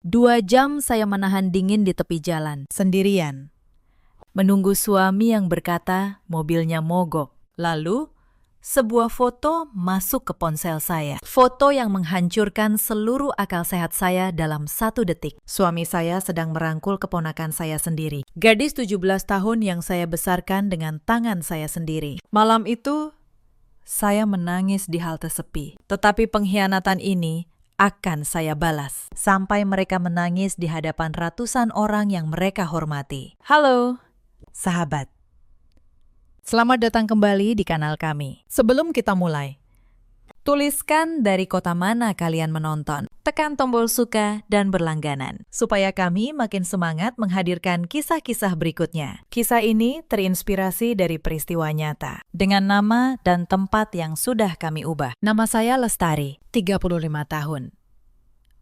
2 jam saya menahan dingin di tepi jalan, sendirian. Menunggu suami yang berkata mobilnya mogok. Lalu, sebuah foto masuk ke ponsel saya. Foto yang menghancurkan seluruh akal sehat saya dalam 1 detik. Suami saya sedang merangkul keponakan saya sendiri. Gadis 17 tahun yang saya besarkan dengan tangan saya sendiri. Malam itu, saya menangis di halte sepi. Tetapi pengkhianatan ini akan saya balas. Sampai mereka menangis di hadapan ratusan orang yang mereka hormati. Halo, sahabat. Selamat datang kembali di kanal kami. Sebelum kita mulai, tuliskan dari kota mana kalian menonton. Tekan tombol suka dan berlangganan, supaya kami makin semangat menghadirkan kisah-kisah berikutnya. Kisah ini terinspirasi dari peristiwa nyata, dengan nama dan tempat yang sudah kami ubah. Nama saya Lestari, 35 tahun.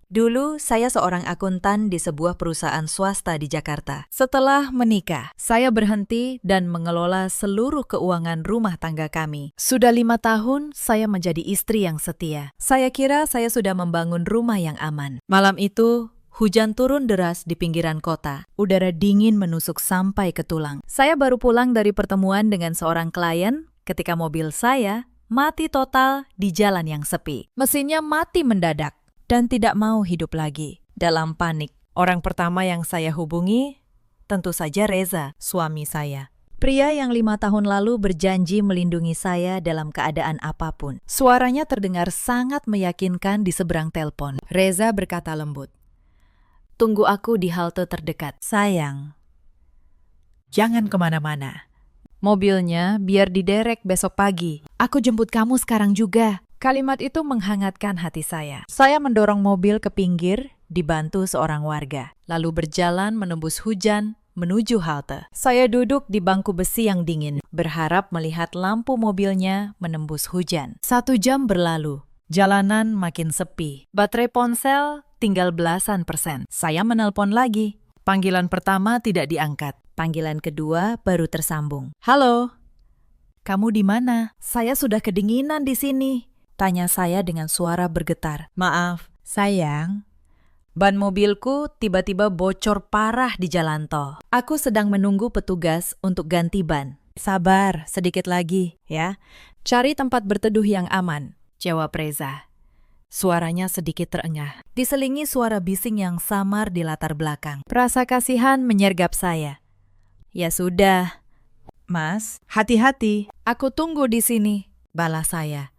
Dulu, saya seorang akuntan di sebuah perusahaan swasta di Jakarta. Setelah menikah, saya berhenti dan mengelola seluruh keuangan rumah tangga kami. Sudah 5 tahun, saya menjadi istri yang setia. Saya kira saya sudah membangun rumah yang aman. Malam itu, hujan turun deras di pinggiran kota. Udara dingin menusuk sampai ke tulang. Saya baru pulang dari pertemuan dengan seorang klien ketika mobil saya mati total di jalan yang sepi. Mesinnya mati mendadak dan tidak mau hidup lagi. Dalam panik, orang pertama yang saya hubungi tentu saja Reza, suami saya. Pria yang 5 tahun lalu berjanji melindungi saya dalam keadaan apapun. Suaranya terdengar sangat meyakinkan di seberang telepon. Reza berkata lembut, "Tunggu aku di halte terdekat. Sayang, jangan kemana-mana. Mobilnya biar diderek besok pagi. Aku jemput kamu sekarang juga." Kalimat itu menghangatkan hati saya. Saya mendorong mobil ke pinggir, dibantu seorang warga. Lalu berjalan menembus hujan, menuju halte. Saya duduk di bangku besi yang dingin, berharap melihat lampu mobilnya menembus hujan. 1 jam berlalu. Jalanan makin sepi. Baterai ponsel tinggal belasan %. Saya menelpon lagi. Panggilan pertama tidak diangkat. Panggilan kedua baru tersambung. "Halo, kamu di mana? Saya sudah kedinginan di sini," tanya saya dengan suara bergetar. "Maaf, sayang. Ban mobilku tiba-tiba bocor parah di jalan tol. Aku sedang menunggu petugas untuk ganti ban." "Sabar, sedikit lagi, ya. Cari tempat berteduh yang aman," jawab Reza. Suaranya sedikit terengah, diselingi suara bising yang samar di latar belakang. Rasa kasihan menyergap saya. "Ya sudah, Mas, hati-hati. Aku tunggu di sini," balas saya.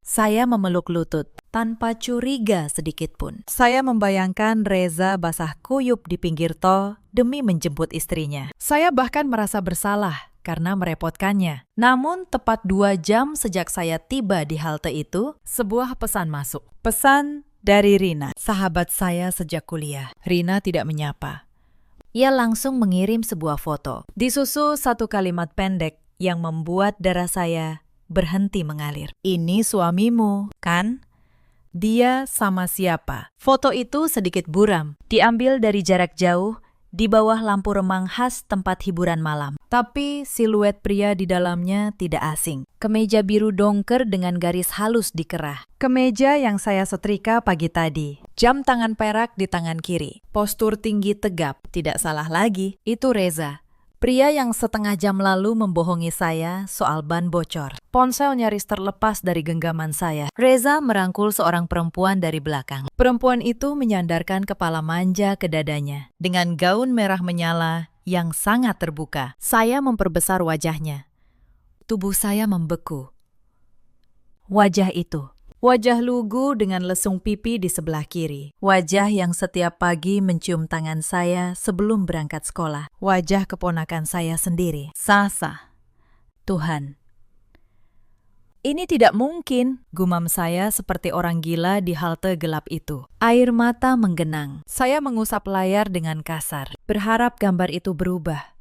Saya memeluk lutut, tanpa curiga sedikit pun. Saya membayangkan Reza basah kuyup di pinggir tol demi menjemput istrinya. Saya bahkan merasa bersalah karena merepotkannya. Namun tepat 2 jam sejak saya tiba di halte itu, sebuah pesan masuk. Pesan dari Rina, sahabat saya sejak kuliah. Rina tidak menyapa. Ia langsung mengirim sebuah foto. Disusul 1 kalimat pendek yang membuat darah saya berhenti mengalir. "Ini suamimu, kan? Dia sama siapa?" Foto itu sedikit buram, diambil dari jarak jauh di bawah lampu remang khas tempat hiburan malam. Tapi siluet pria di dalamnya tidak asing. Kemeja biru dongker dengan garis halus di kerah. Kemeja yang saya setrika pagi tadi. Jam tangan perak di tangan kiri. Postur tinggi tegap. Tidak salah lagi, itu Reza. Pria yang setengah jam lalu membohongi saya soal ban bocor. Ponsel nyaris terlepas dari genggaman saya. Reza merangkul seorang perempuan dari belakang. Perempuan itu menyandarkan kepala manja ke dadanya. Dengan gaun merah menyala yang sangat terbuka. Saya memperbesar wajahnya. Tubuh saya membeku. Wajah itu. Wajah lugu dengan lesung pipi di sebelah kiri. Wajah yang setiap pagi mencium tangan saya sebelum berangkat sekolah. Wajah keponakan saya sendiri. Sasa. Tuhan. "Ini tidak mungkin," gumam saya seperti orang gila di halte gelap itu. Air mata menggenang. Saya mengusap layar dengan kasar. Berharap gambar itu berubah.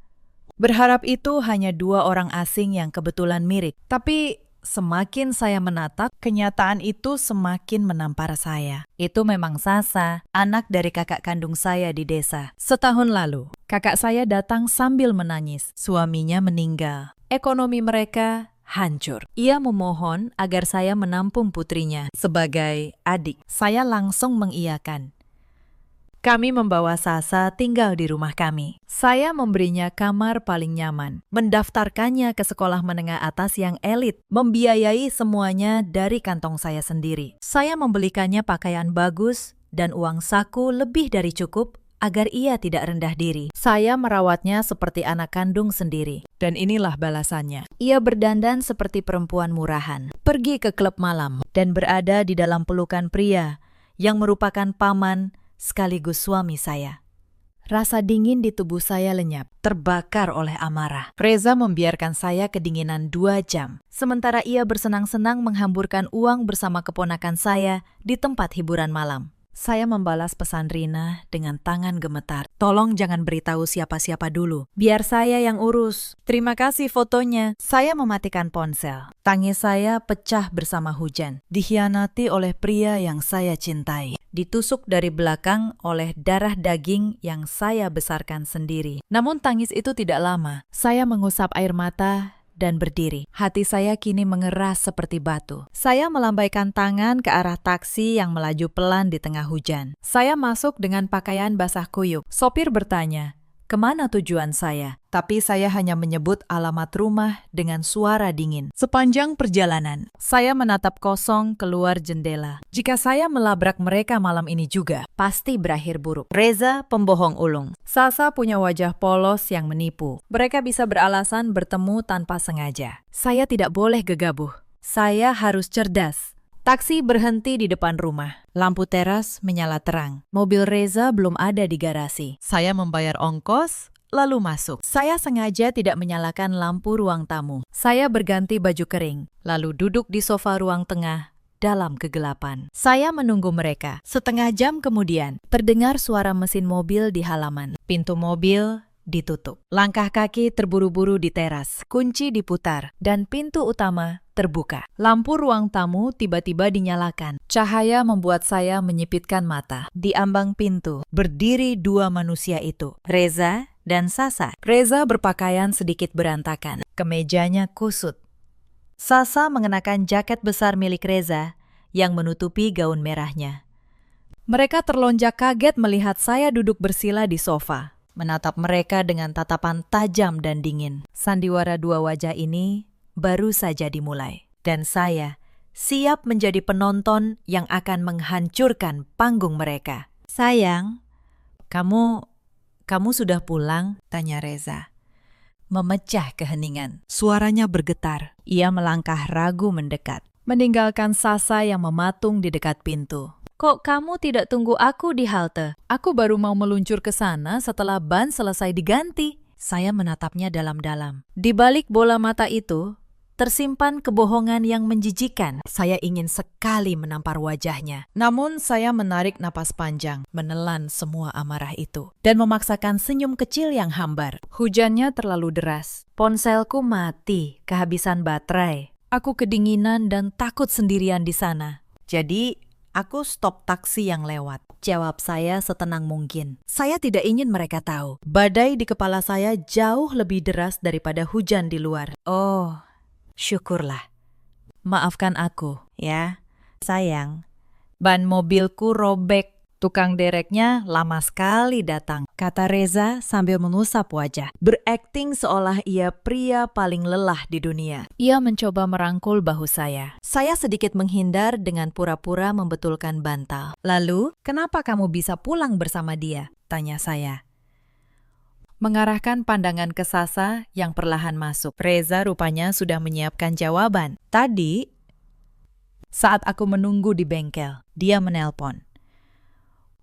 Berharap itu hanya 2 orang asing yang kebetulan mirip. Tapi semakin saya menatap, kenyataan itu semakin menampar saya. Itu memang Sasa, anak dari kakak kandung saya di desa. Setahun lalu, kakak saya datang sambil menangis. Suaminya meninggal. Ekonomi mereka hancur. Ia memohon agar saya menampung putrinya sebagai adik. Saya langsung mengiyakan. Kami membawa Sasa tinggal di rumah kami. Saya memberinya kamar paling nyaman, mendaftarkannya ke sekolah menengah atas yang elit, membiayai semuanya dari kantong saya sendiri. Saya membelikannya pakaian bagus dan uang saku lebih dari cukup agar ia tidak rendah diri. Saya merawatnya seperti anak kandung sendiri. Dan inilah balasannya. Ia berdandan seperti perempuan murahan, pergi ke klub malam, dan berada di dalam pelukan pria yang merupakan paman sekaligus suami saya. Rasa dingin di tubuh saya lenyap, terbakar oleh amarah. Reza membiarkan saya kedinginan 2 jam, sementara ia bersenang-senang menghamburkan uang bersama keponakan saya di tempat hiburan malam. Saya membalas pesan Rina dengan tangan gemetar. Tolong jangan beritahu siapa-siapa dulu. Biar saya yang urus. Terima kasih fotonya. Saya mematikan ponsel. Tangis saya pecah bersama hujan. Dikhianati oleh pria yang saya cintai. Ditusuk dari belakang oleh darah daging yang saya besarkan sendiri. Namun tangis itu tidak lama. Saya mengusap air mata dan berdiri. Hati saya kini mengeras seperti batu. Saya melambaikan tangan ke arah taksi yang melaju pelan di tengah hujan. Saya masuk dengan pakaian basah kuyup. Sopir bertanya, kemana tujuan saya? Tapi saya hanya menyebut alamat rumah dengan suara dingin. Sepanjang perjalanan, saya menatap kosong keluar jendela. Jika saya melabrak mereka malam ini juga, pasti berakhir buruk. Reza pembohong ulung. Sasa punya wajah polos yang menipu. Mereka bisa beralasan bertemu tanpa sengaja. Saya tidak boleh gegabah. Saya harus cerdas. Taksi berhenti di depan rumah. Lampu teras menyala terang. Mobil Reza belum ada di garasi. Saya membayar ongkos, lalu masuk. Saya sengaja tidak menyalakan lampu ruang tamu. Saya berganti baju kering, lalu duduk di sofa ruang tengah dalam kegelapan. Saya menunggu mereka. Setengah jam kemudian, terdengar suara mesin mobil di halaman. Pintu mobil ditutup. Langkah kaki terburu-buru di teras. Kunci diputar, dan pintu utama terbuka. Lampu ruang tamu tiba-tiba dinyalakan. Cahaya membuat saya menyipitkan mata. Di ambang pintu, berdiri 2 manusia itu, Reza dan Sasa. Reza berpakaian sedikit berantakan. Kemejanya kusut. Sasa mengenakan jaket besar milik Reza yang menutupi gaun merahnya. Mereka terlonjak kaget melihat saya duduk bersila di sofa, menatap mereka dengan tatapan tajam dan dingin. Sandiwara 2 wajah ini baru saja dimulai, dan saya siap menjadi penonton yang akan menghancurkan panggung mereka. Sayang, kamu sudah pulang? Tanya Reza. Memecah keheningan. Suaranya bergetar. Ia melangkah ragu mendekat, meninggalkan Sasa yang mematung di dekat pintu. Kok kamu tidak tunggu aku di halte? Aku baru mau meluncur ke sana setelah ban selesai diganti. Saya menatapnya dalam-dalam. Di balik bola mata itu, tersimpan kebohongan yang menjijikan. Saya ingin sekali menampar wajahnya. Namun saya menarik napas panjang, menelan semua amarah itu, dan memaksakan senyum kecil yang hambar. Hujannya terlalu deras. Ponselku mati, kehabisan baterai. Aku kedinginan dan takut sendirian di sana. Jadi, aku stop taksi yang lewat. Jawab saya setenang mungkin. Saya tidak ingin mereka tahu. Badai di kepala saya jauh lebih deras daripada hujan di luar. Oh, syukurlah. Maafkan aku, ya. Sayang, ban mobilku robek. Tukang dereknya lama sekali datang, kata Reza sambil menusap wajah, berakting seolah ia pria paling lelah di dunia. Ia mencoba merangkul bahu saya. Saya sedikit menghindar dengan pura-pura membetulkan bantal. Lalu, kenapa kamu bisa pulang bersama dia? Tanya saya. Mengarahkan pandangan ke Sasa yang perlahan masuk. Reza rupanya sudah menyiapkan jawaban. Tadi, saat aku menunggu di bengkel, dia menelpon.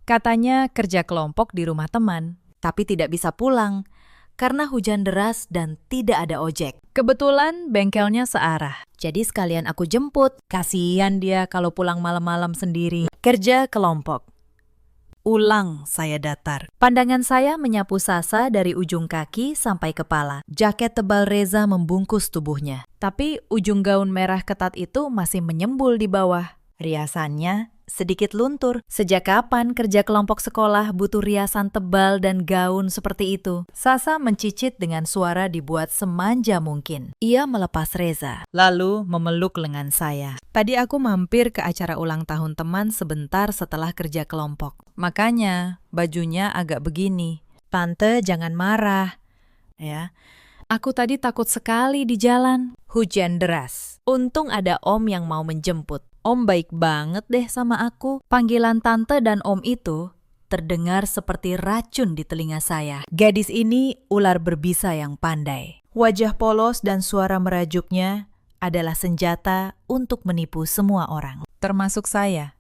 Katanya kerja kelompok di rumah teman, tapi tidak bisa pulang karena hujan deras dan tidak ada ojek. Kebetulan bengkelnya searah, jadi sekalian aku jemput. Kasihan dia kalau pulang malam-malam sendiri. Kerja kelompok. Ulang saya datar. Pandangan saya menyapu Sasa dari ujung kaki sampai kepala. Jaket tebal Reza membungkus tubuhnya, tapi ujung gaun merah ketat itu masih menyembul di bawah. Riasannya sedikit luntur. Sejak kapan kerja kelompok sekolah butuh riasan tebal dan gaun seperti itu? Sasa mencicit dengan suara dibuat semanja mungkin. Ia melepas Reza, lalu memeluk lengan saya. Tadi aku mampir ke acara ulang tahun teman sebentar setelah kerja kelompok. Makanya bajunya agak begini. Tante, jangan marah. Ya. Aku tadi takut sekali di jalan. Hujan deras. Untung ada Om yang mau menjemput. Om baik banget deh sama aku. Panggilan tante dan Om itu terdengar seperti racun di telinga saya. Gadis ini ular berbisa yang pandai. Wajah polos dan suara merajuknya adalah senjata untuk menipu semua orang, termasuk saya.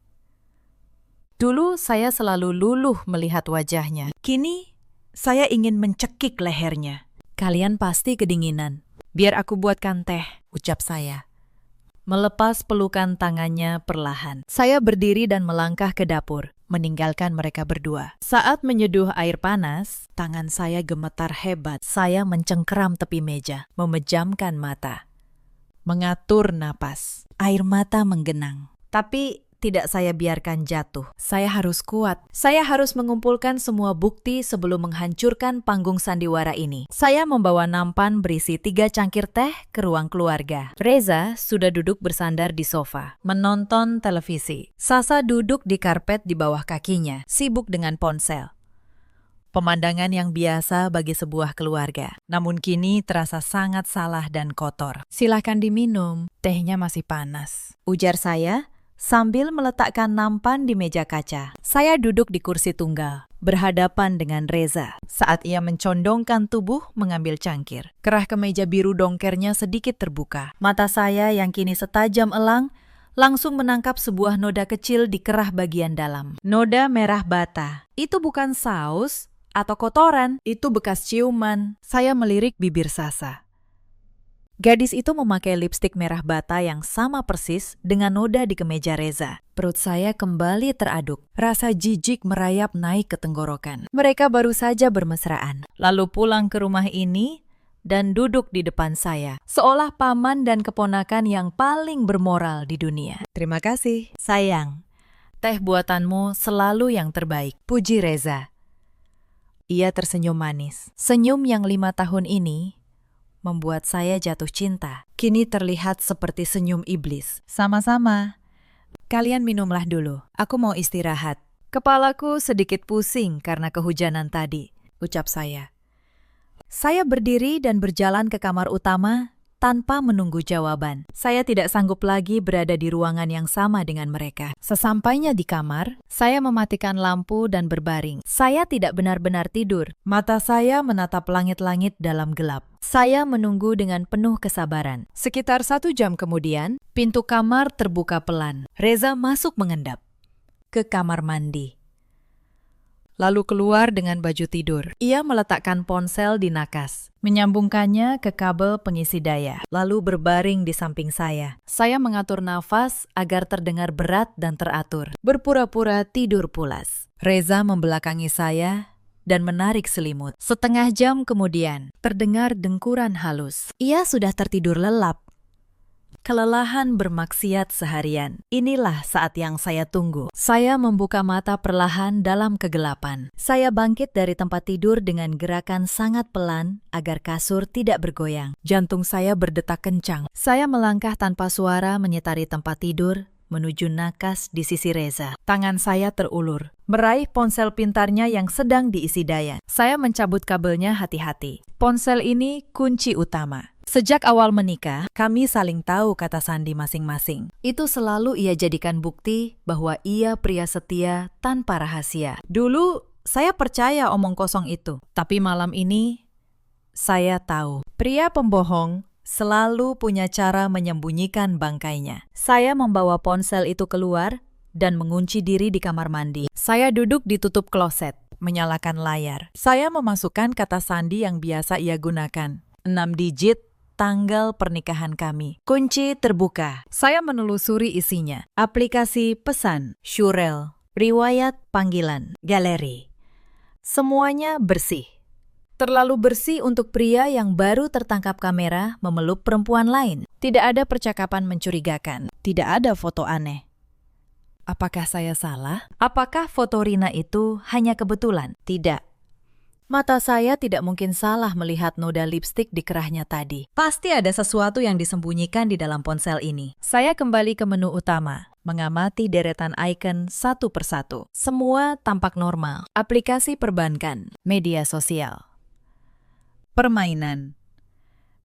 Dulu saya selalu luluh melihat wajahnya. Kini saya ingin mencekik lehernya. Kalian pasti kedinginan. Biar aku buatkan teh, ucap saya. Melepas pelukan tangannya perlahan. Saya berdiri dan melangkah ke dapur, meninggalkan mereka berdua. Saat menyeduh air panas, tangan saya gemetar hebat. Saya mencengkeram tepi meja, memejamkan mata. Mengatur napas. Air mata menggenang. Tapi tidak saya biarkan jatuh. Saya harus kuat. Saya harus mengumpulkan semua bukti sebelum menghancurkan panggung sandiwara ini. Saya membawa nampan berisi 3 cangkir teh ke ruang keluarga. Reza sudah duduk bersandar di sofa, menonton televisi. Sasa duduk di karpet di bawah kakinya, sibuk dengan ponsel. Pemandangan yang biasa bagi sebuah keluarga. Namun kini terasa sangat salah dan kotor. Silakan diminum, tehnya masih panas, ujar saya sambil meletakkan nampan di meja kaca. Saya duduk di kursi tunggal, berhadapan dengan Reza. Saat ia mencondongkan tubuh mengambil cangkir, kerah kemeja biru dongkernya sedikit terbuka. Mata saya yang kini setajam elang, langsung menangkap sebuah noda kecil di kerah bagian dalam. Noda merah bata. Itu bukan saus atau kotoran, itu bekas ciuman. Saya melirik bibir Sasa. Gadis itu memakai lipstik merah bata yang sama persis dengan noda di kemeja Reza. Perut saya kembali teraduk. Rasa jijik merayap naik ke tenggorokan. Mereka baru saja bermesraan, lalu pulang ke rumah ini dan duduk di depan saya, seolah paman dan keponakan yang paling bermoral di dunia. Terima kasih, sayang. Teh buatanmu selalu yang terbaik, puji Reza. Ia tersenyum manis. Senyum yang 5 tahun ini membuat saya jatuh cinta. Kini terlihat seperti senyum iblis. Sama-sama. Kalian minumlah dulu. Aku mau istirahat. Kepalaku sedikit pusing karena kehujanan tadi, ucap saya. Saya berdiri dan berjalan ke kamar utama tanpa menunggu jawaban. Saya tidak sanggup lagi berada di ruangan yang sama dengan mereka. Sesampainya di kamar, saya mematikan lampu dan berbaring. Saya tidak benar-benar tidur. Mata saya menatap langit-langit dalam gelap. Saya menunggu dengan penuh kesabaran. Sekitar 1 jam kemudian, pintu kamar terbuka pelan. Reza masuk mengendap ke kamar mandi, lalu keluar dengan baju tidur. Ia meletakkan ponsel di nakas, menyambungkannya ke kabel pengisi daya, lalu berbaring di samping saya. Saya mengatur nafas agar terdengar berat dan teratur, berpura-pura tidur pulas. Reza membelakangi saya dan menarik selimut. Setengah jam kemudian, terdengar dengkuran halus. Ia sudah tertidur lelap. Kelelahan bermaksiat seharian. Inilah saat yang saya tunggu. Saya membuka mata perlahan dalam kegelapan. Saya bangkit dari tempat tidur dengan gerakan sangat pelan agar kasur tidak bergoyang. Jantung saya berdetak kencang. Saya melangkah tanpa suara menyetari tempat tidur menuju nakas di sisi Reza. Tangan saya terulur, meraih ponsel pintarnya yang sedang diisi daya. Saya mencabut kabelnya hati-hati. Ponsel ini kunci utama. Sejak awal menikah, kami saling tahu kata sandi masing-masing. Itu selalu ia jadikan bukti bahwa ia pria setia tanpa rahasia. Dulu, saya percaya omong kosong itu. Tapi malam ini, saya tahu. Pria pembohong selalu punya cara menyembunyikan bangkainya. Saya membawa ponsel itu keluar dan mengunci diri di kamar mandi. Saya duduk di tutup kloset, menyalakan layar. Saya memasukkan kata sandi yang biasa ia gunakan. 6 digit, tanggal pernikahan kami. Kunci terbuka. Saya menelusuri isinya. Aplikasi pesan, Shurel, riwayat panggilan, galeri. Semuanya bersih. Terlalu bersih untuk pria yang baru tertangkap kamera memeluk perempuan lain. Tidak ada percakapan mencurigakan. Tidak ada foto aneh. Apakah saya salah? Apakah foto Rina itu hanya kebetulan? Tidak. Mata saya tidak mungkin salah melihat noda lipstik di kerahnya tadi. Pasti ada sesuatu yang disembunyikan di dalam ponsel ini. Saya kembali ke menu utama, mengamati deretan icon satu persatu. Semua tampak normal. Aplikasi perbankan, media sosial, permainan.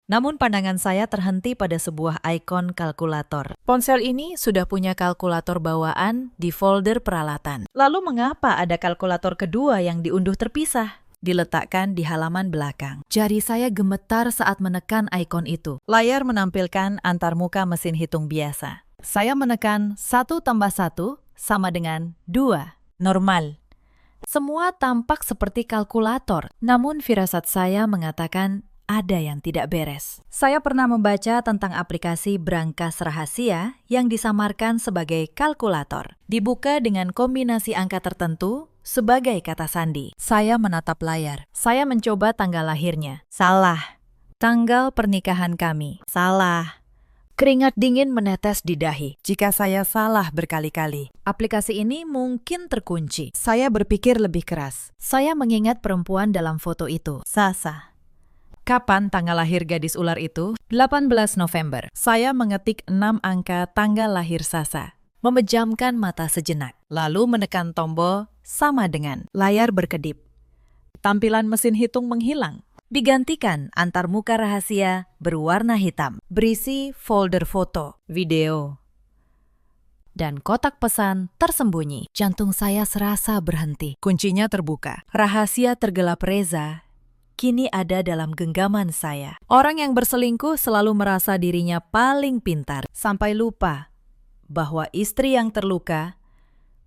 Namun pandangan saya terhenti pada sebuah ikon kalkulator. Ponsel ini sudah punya kalkulator bawaan di folder peralatan. Lalu mengapa ada kalkulator kedua yang diunduh terpisah? Diletakkan di halaman belakang. Jari saya gemetar saat menekan ikon itu. Layar menampilkan antarmuka mesin hitung biasa. Saya menekan 1 tambah 1 sama dengan 2. Normal. Semua tampak seperti kalkulator, namun firasat saya mengatakan ada yang tidak beres. Saya pernah membaca tentang aplikasi brankas rahasia yang disamarkan sebagai kalkulator. Dibuka dengan kombinasi angka tertentu sebagai kata sandi. Saya menatap layar. Saya mencoba tanggal lahirnya. Salah. Tanggal pernikahan kami. Salah. Keringat dingin menetes di dahi. Jika saya salah berkali-kali, aplikasi ini mungkin terkunci. Saya berpikir lebih keras. Saya mengingat perempuan dalam foto itu. Sasa. Kapan tanggal lahir gadis ular itu? 18 November. Saya mengetik 6 angka tanggal lahir Sasa. Memejamkan mata sejenak. Lalu menekan tombol sama dengan layar berkedip. Tampilan mesin hitung menghilang. Digantikan antarmuka rahasia berwarna hitam. Berisi folder foto, video, dan kotak pesan tersembunyi. Jantung saya serasa berhenti. Kuncinya terbuka. Rahasia tergelap Reza kini ada dalam genggaman saya. Orang yang berselingkuh selalu merasa dirinya paling pintar, sampai lupa bahwa istri yang terluka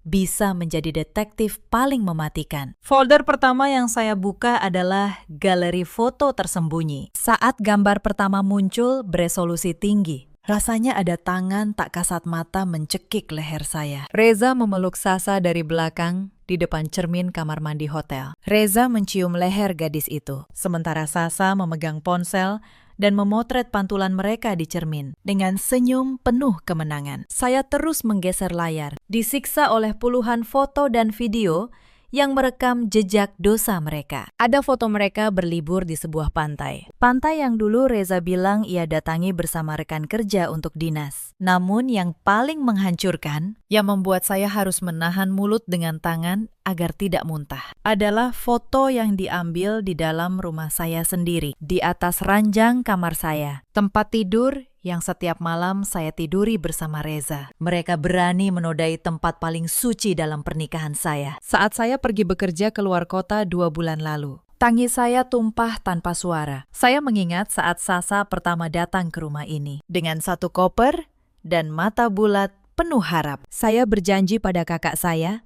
bisa menjadi detektif paling mematikan. Folder pertama yang saya buka adalah galeri foto tersembunyi. Saat gambar pertama muncul beresolusi tinggi, rasanya ada tangan tak kasat mata mencekik leher saya. Reza memeluk Sasa dari belakang di depan cermin kamar mandi hotel. Reza mencium leher gadis itu, sementara Sasa memegang ponsel dan memotret pantulan mereka di cermin dengan senyum penuh kemenangan. Saya terus menggeser layar, disiksa oleh puluhan foto dan video yang merekam jejak dosa mereka. Ada foto mereka berlibur di sebuah pantai. Pantai yang dulu Reza bilang ia datangi bersama rekan kerja untuk dinas. Namun yang paling menghancurkan, yang membuat saya harus menahan mulut dengan tangan agar tidak muntah, adalah foto yang diambil di dalam rumah saya sendiri, di atas ranjang kamar saya, tempat tidur yang setiap malam saya tiduri bersama Reza. Mereka berani menodai tempat paling suci dalam pernikahan saya. Saat saya pergi bekerja keluar kota 2 bulan lalu, tangis saya tumpah tanpa suara. Saya mengingat saat Sasa pertama datang ke rumah ini. Dengan satu koper dan mata bulat penuh harap, saya berjanji pada kakak saya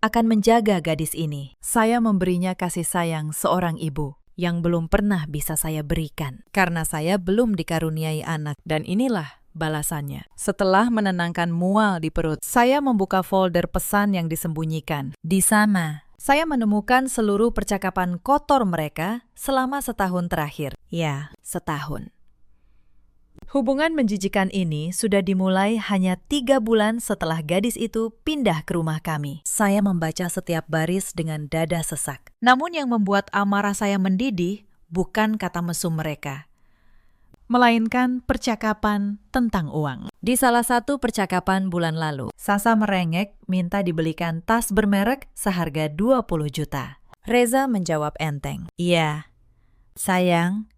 akan menjaga gadis ini. Saya memberinya kasih sayang seorang ibu yang belum pernah bisa saya berikan, karena saya belum dikaruniai anak. Dan inilah balasannya. Setelah menenangkan mual di perut, saya membuka folder pesan yang disembunyikan. Di sana, saya menemukan seluruh percakapan kotor mereka selama setahun terakhir. Ya, setahun. Hubungan menjijikan ini sudah dimulai hanya 3 bulan setelah gadis itu pindah ke rumah kami. Saya membaca setiap baris dengan dada sesak. Namun yang membuat amarah saya mendidih bukan kata mesum mereka, melainkan percakapan tentang uang. Di salah satu percakapan bulan lalu, Sasa merengek minta dibelikan tas bermerek seharga 20 juta. Reza menjawab enteng, "Iya, sayang,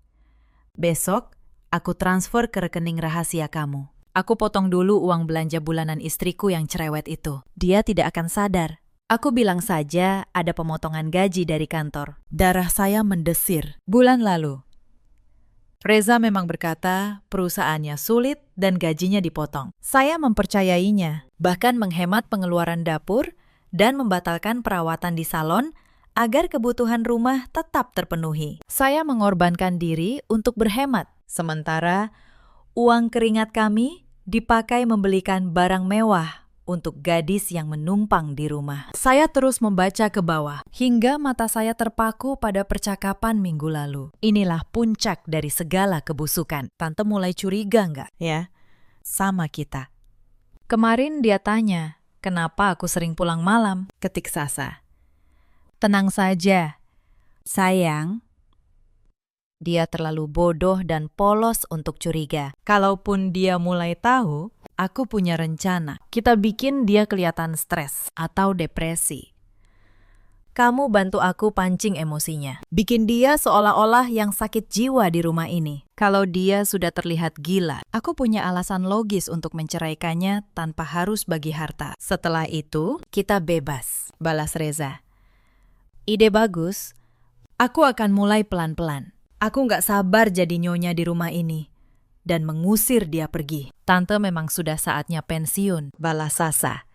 besok aku transfer ke rekening rahasia kamu. Aku potong dulu uang belanja bulanan istriku yang cerewet itu. Dia tidak akan sadar. Aku bilang saja ada pemotongan gaji dari kantor." Darah saya mendesir. Bulan lalu, Reza memang berkata perusahaannya sulit dan gajinya dipotong. Saya mempercayainya, bahkan menghemat pengeluaran dapur dan membatalkan perawatan di salon agar kebutuhan rumah tetap terpenuhi. Saya mengorbankan diri untuk berhemat, sementara uang keringat kami dipakai membelikan barang mewah untuk gadis yang menumpang di rumah. Saya terus membaca ke bawah, hingga mata saya terpaku pada percakapan minggu lalu. Inilah puncak dari segala kebusukan. Tante mulai curiga nggak? Ya, sama kita. Kemarin dia tanya, kenapa aku sering pulang malam, ketik Sasa. Tenang saja, sayang. Dia terlalu bodoh dan polos untuk curiga. Kalaupun dia mulai tahu, aku punya rencana. Kita bikin dia kelihatan stres atau depresi. Kamu bantu aku pancing emosinya. Bikin dia seolah-olah yang sakit jiwa di rumah ini. Kalau dia sudah terlihat gila, aku punya alasan logis untuk menceraikannya tanpa harus bagi harta. Setelah itu, kita bebas, balas Reza. Ide bagus. Aku akan mulai pelan-pelan. Aku nggak sabar jadi nyonya di rumah ini. Dan mengusir dia pergi. Tante memang sudah saatnya pensiun, balas Sasa.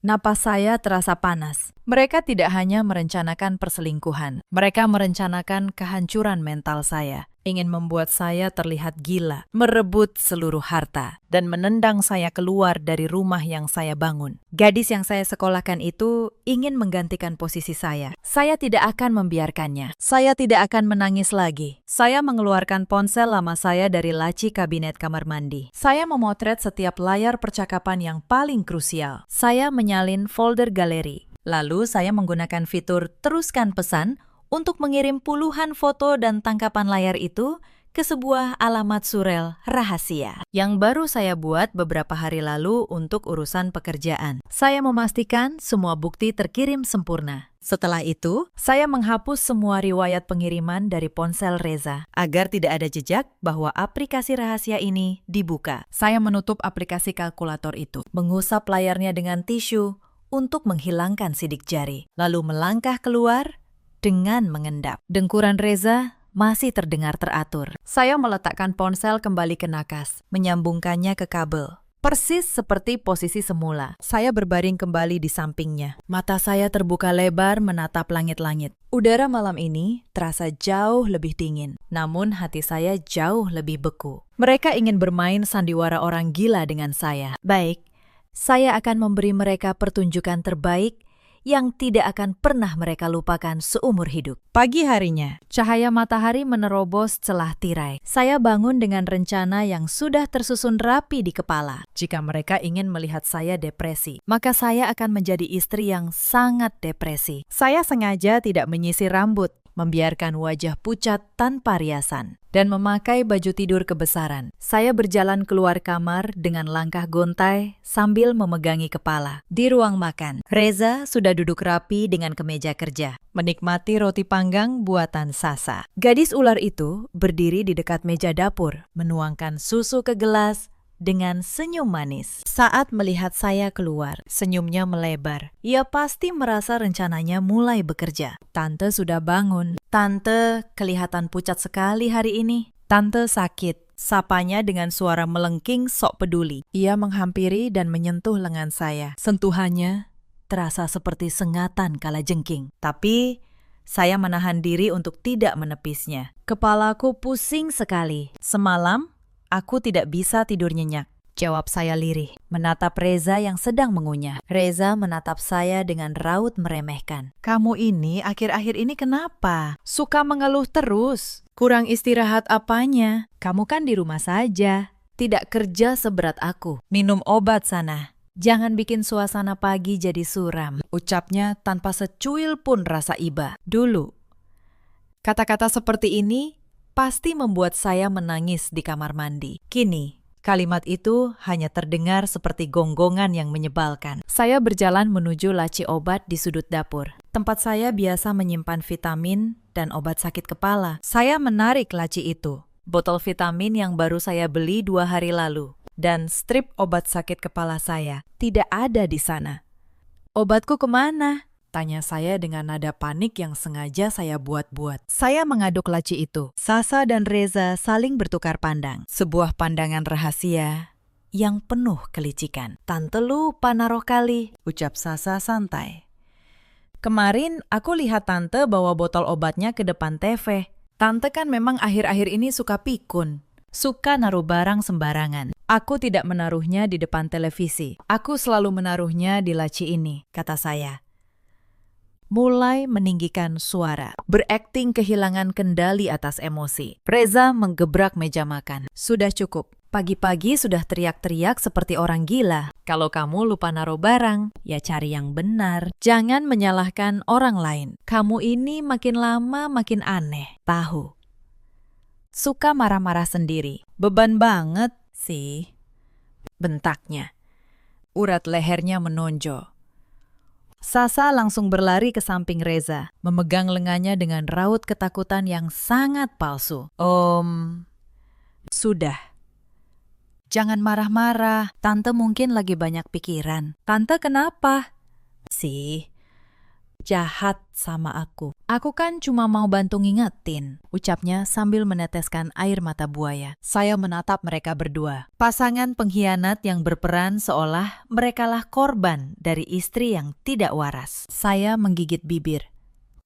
Napas saya terasa panas. Mereka tidak hanya merencanakan perselingkuhan. Mereka merencanakan kehancuran mental saya. Ingin membuat saya terlihat gila, merebut seluruh harta, dan menendang saya keluar dari rumah yang saya bangun. Gadis yang saya sekolahkan itu ingin menggantikan posisi saya. Saya tidak akan membiarkannya. Saya tidak akan menangis lagi. Saya mengeluarkan ponsel lama saya dari laci kabinet kamar mandi. Saya memotret setiap layar percakapan yang paling krusial. Saya menyalin folder galeri. Lalu saya menggunakan fitur teruskan pesan untuk mengirim puluhan foto dan tangkapan layar itu ke sebuah alamat surel rahasia yang baru saya buat beberapa hari lalu untuk urusan pekerjaan. Saya memastikan semua bukti terkirim sempurna. Setelah itu, saya menghapus semua riwayat pengiriman dari ponsel Reza agar tidak ada jejak bahwa aplikasi rahasia ini dibuka. Saya menutup aplikasi kalkulator itu, mengusap layarnya dengan tisu untuk menghilangkan sidik jari, lalu melangkah keluar dengan mengendap. Dengkuran Reza masih terdengar teratur. Saya meletakkan ponsel kembali ke nakas, menyambungkannya ke kabel. Persis seperti posisi semula, saya berbaring kembali di sampingnya. Mata saya terbuka lebar menatap langit-langit. Udara malam ini terasa jauh lebih dingin, namun hati saya jauh lebih beku. Mereka ingin bermain sandiwara orang gila dengan saya. Baik, saya akan memberi mereka pertunjukan terbaik yang tidak akan pernah mereka lupakan seumur hidup. Pagi harinya, cahaya matahari menerobos celah tirai. Saya bangun dengan rencana yang sudah tersusun rapi di kepala. Jika mereka ingin melihat saya depresi, maka saya akan menjadi istri yang sangat depresi. Saya sengaja tidak menyisir rambut, membiarkan wajah pucat tanpa riasan, dan memakai baju tidur kebesaran. Saya berjalan keluar kamar dengan langkah gontai sambil memegangi kepala. Di ruang makan, Reza sudah duduk rapi dengan kemeja kerja, menikmati roti panggang buatan Sasa. Gadis ular itu berdiri di dekat meja dapur, menuangkan susu ke gelas dengan senyum manis. Saat melihat saya keluar, senyumnya melebar. Ia pasti merasa rencananya mulai bekerja. Tante sudah bangun. Tante kelihatan pucat sekali hari ini. Tante sakit. Sapanya dengan suara melengking sok peduli. Ia menghampiri dan menyentuh lengan saya. Sentuhannya terasa seperti sengatan kalajengking. Tapi saya menahan diri untuk tidak menepisnya. Kepalaku pusing sekali. Semalam aku tidak bisa tidur nyenyak. Jawab saya lirih, menatap Reza yang sedang mengunyah. Reza menatap saya dengan raut meremehkan. Kamu ini akhir-akhir ini kenapa? Suka mengeluh terus. Kurang istirahat apanya? Kamu kan di rumah saja. Tidak kerja seberat aku. Minum obat sana. Jangan bikin suasana pagi jadi suram. Ucapnya tanpa secuil pun rasa iba. Dulu, kata-kata seperti ini pasti membuat saya menangis di kamar mandi. Kini, kalimat itu hanya terdengar seperti gonggongan yang menyebalkan. Saya berjalan menuju laci obat di sudut dapur. Tempat saya biasa menyimpan vitamin dan obat sakit kepala. Saya menarik laci itu. Botol vitamin yang baru saya beli 2 hari lalu. Dan strip obat sakit kepala saya tidak ada di sana. Obatku kemana? Tanya saya dengan nada panik yang sengaja saya buat-buat. Saya mengaduk laci itu. Sasa dan Reza saling bertukar pandang. Sebuah pandangan rahasia yang penuh kelicikan. Tante lupa naruh kali, ucap Sasa santai. Kemarin aku lihat Tante bawa botol obatnya ke depan TV. Tante kan memang akhir-akhir ini suka pikun. Suka naruh barang sembarangan. Aku tidak menaruhnya di depan televisi. Aku selalu menaruhnya di laci ini, kata saya. Mulai meninggikan suara, berakting kehilangan kendali atas emosi. Reza menggebrak meja makan. Sudah cukup. Pagi-pagi sudah teriak-teriak seperti orang gila. Kalau kamu lupa naruh barang, ya cari yang benar. Jangan menyalahkan orang lain. Kamu ini makin lama makin aneh. Tahu. Suka marah-marah sendiri. Beban banget sih. Bentaknya. Urat lehernya menonjol. Sasa langsung berlari ke samping Reza, memegang lengannya dengan raut ketakutan yang sangat palsu. Sudah. Jangan marah-marah, Tante mungkin lagi banyak pikiran. Tante kenapa? Sih, jahat sama aku. Aku kan cuma mau bantu ngingetin, ucapnya sambil meneteskan air mata buaya. Saya menatap mereka berdua. Pasangan pengkhianat yang berperan seolah merekalah korban dari istri yang tidak waras. Saya menggigit bibir,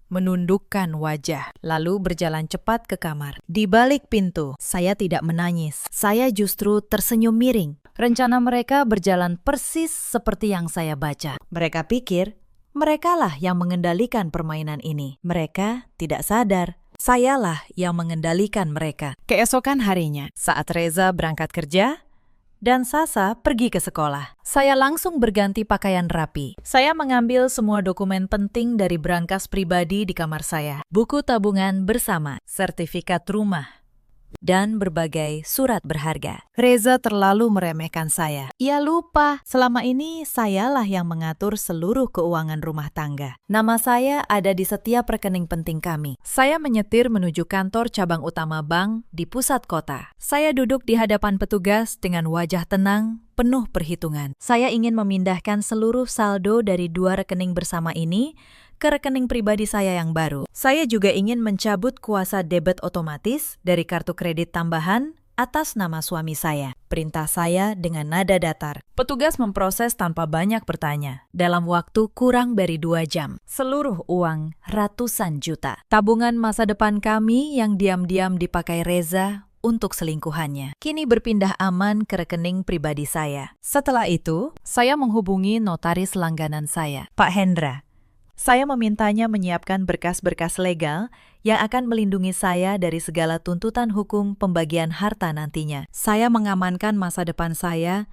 menundukkan wajah, lalu berjalan cepat ke kamar. Di balik pintu, saya tidak menangis. Saya justru tersenyum miring. Rencana mereka berjalan persis seperti yang saya baca. Mereka pikir merekalah yang mengendalikan permainan ini. Mereka tidak sadar. Sayalah yang mengendalikan mereka. Keesokan harinya, saat Reza berangkat kerja dan Sasa pergi ke sekolah, saya langsung berganti pakaian rapi. Saya mengambil semua dokumen penting dari brankas pribadi di kamar saya. Buku tabungan bersama, sertifikat rumah, dan berbagai surat berharga. Reza terlalu meremehkan saya. Ia lupa, selama ini sayalah yang mengatur seluruh keuangan rumah tangga. Nama saya ada di setiap rekening penting kami. Saya menyetir menuju kantor cabang utama bank di pusat kota. Saya duduk di hadapan petugas dengan wajah tenang, penuh perhitungan. Saya ingin memindahkan seluruh saldo dari 2 rekening bersama ini ke rekening pribadi saya yang baru. Saya juga ingin mencabut kuasa debit otomatis dari kartu kredit tambahan atas nama suami saya. Perintah saya dengan nada datar. Petugas memproses tanpa banyak bertanya. Dalam waktu kurang dari 2 jam. Seluruh uang ratusan juta. Tabungan masa depan kami yang diam-diam dipakai Reza untuk selingkuhannya. Kini berpindah aman ke rekening pribadi saya. Setelah itu, saya menghubungi notaris langganan saya, Pak Hendra. Saya memintanya menyiapkan berkas-berkas legal yang akan melindungi saya dari segala tuntutan hukum pembagian harta nantinya. Saya mengamankan masa depan saya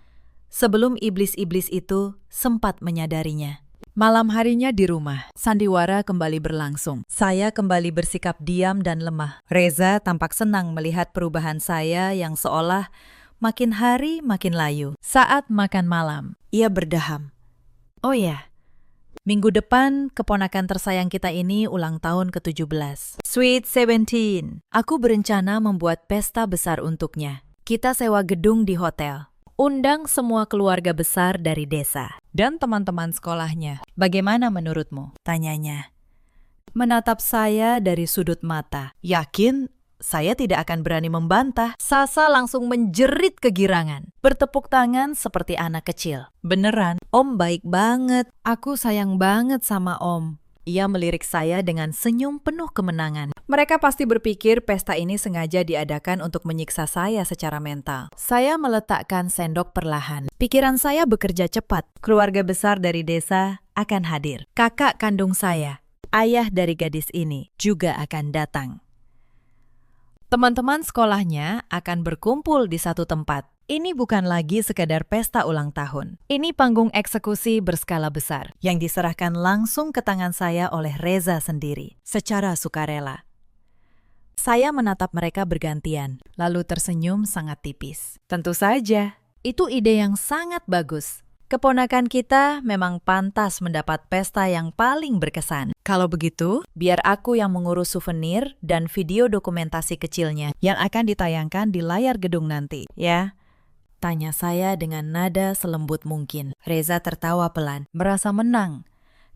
sebelum iblis-iblis itu sempat menyadarinya. Malam harinya di rumah, sandiwara kembali berlangsung. Saya kembali bersikap diam dan lemah. Reza tampak senang melihat perubahan saya yang seolah makin hari makin layu. Saat makan malam, ia berdaham. Oh ya, minggu depan, keponakan tersayang kita ini ulang tahun ke-17. Sweet 17. Aku berencana membuat pesta besar untuknya. Kita sewa gedung di hotel. Undang semua keluarga besar dari desa. Dan teman-teman sekolahnya. Bagaimana menurutmu? Tanyanya. Menatap saya dari sudut mata. Yakin? Saya tidak akan berani membantah. Sasa langsung menjerit kegirangan. Bertepuk tangan seperti anak kecil. Beneran, Om baik banget. Aku sayang banget sama Om. Ia melirik saya dengan senyum penuh kemenangan. Mereka pasti berpikir pesta ini sengaja diadakan untuk menyiksa saya secara mental. Saya meletakkan sendok perlahan. Pikiran saya bekerja cepat. Keluarga besar dari desa akan hadir. Kakak kandung saya, ayah dari gadis ini, juga akan datang. Teman-teman sekolahnya akan berkumpul di satu tempat. Ini bukan lagi sekadar pesta ulang tahun. Ini panggung eksekusi berskala besar yang diserahkan langsung ke tangan saya oleh Reza sendiri, secara sukarela. Saya menatap mereka bergantian, lalu tersenyum sangat tipis. Tentu saja, itu ide yang sangat bagus. Keponakan kita memang pantas mendapat pesta yang paling berkesan. Kalau begitu, biar aku yang mengurus souvenir dan video dokumentasi kecilnya yang akan ditayangkan di layar gedung nanti, ya? Tanya saya dengan nada selembut mungkin. Reza tertawa pelan, merasa menang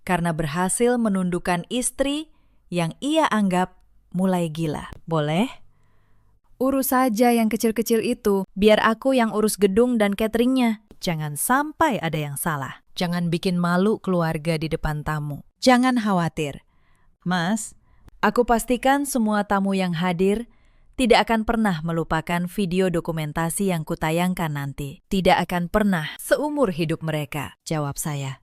karena berhasil menundukkan istri yang ia anggap mulai gila. Boleh? Urus saja yang kecil-kecil itu, biar aku yang urus gedung dan cateringnya. Jangan sampai ada yang salah. Jangan bikin malu keluarga di depan tamu. Jangan khawatir. Mas, aku pastikan semua tamu yang hadir tidak akan pernah melupakan video dokumentasi yang kutayangkan nanti. Tidak akan pernah seumur hidup mereka, jawab saya.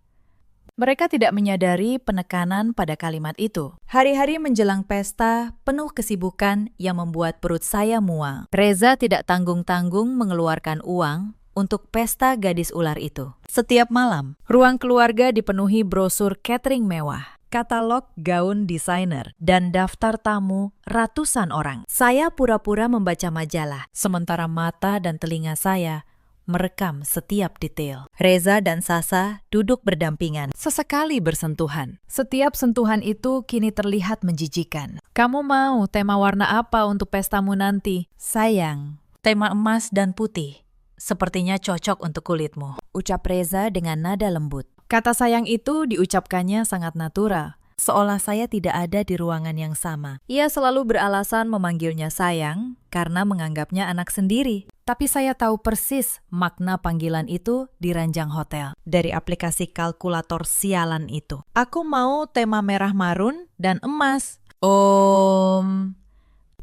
Mereka tidak menyadari penekanan pada kalimat itu. Hari-hari menjelang pesta, penuh kesibukan yang membuat perut saya mual. Reza tidak tanggung-tanggung mengeluarkan uang untuk pesta gadis ular itu. Setiap malam, ruang keluarga dipenuhi brosur catering mewah, katalog gaun desainer, dan daftar tamu ratusan orang. Saya pura-pura membaca majalah, sementara mata dan telinga saya merekam setiap detail. Reza dan Sasa duduk berdampingan, sesekali bersentuhan. Setiap sentuhan itu kini terlihat menjijikan. Kamu mau tema warna apa untuk pestamu nanti? Sayang, tema emas dan putih. Sepertinya cocok untuk kulitmu, ucap Reza dengan nada lembut. Kata sayang itu diucapkannya sangat natural, seolah saya tidak ada di ruangan yang sama. Ia selalu beralasan memanggilnya sayang karena menganggapnya anak sendiri. Tapi saya tahu persis makna panggilan itu di ranjang hotel dari aplikasi kalkulator sialan itu. Aku mau tema merah marun dan emas.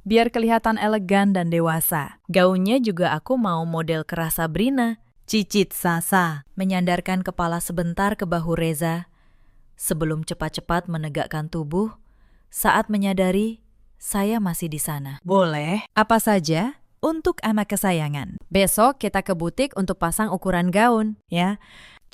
Biar kelihatan elegan dan dewasa. Gaunnya juga aku mau model keras Sabrina. Cicit Sasa menyandarkan kepala sebentar ke bahu Reza sebelum cepat-cepat menegakkan tubuh saat menyadari saya masih di sana. Boleh, apa saja untuk anak kesayangan. Besok kita ke butik untuk pasang ukuran gaun, ya,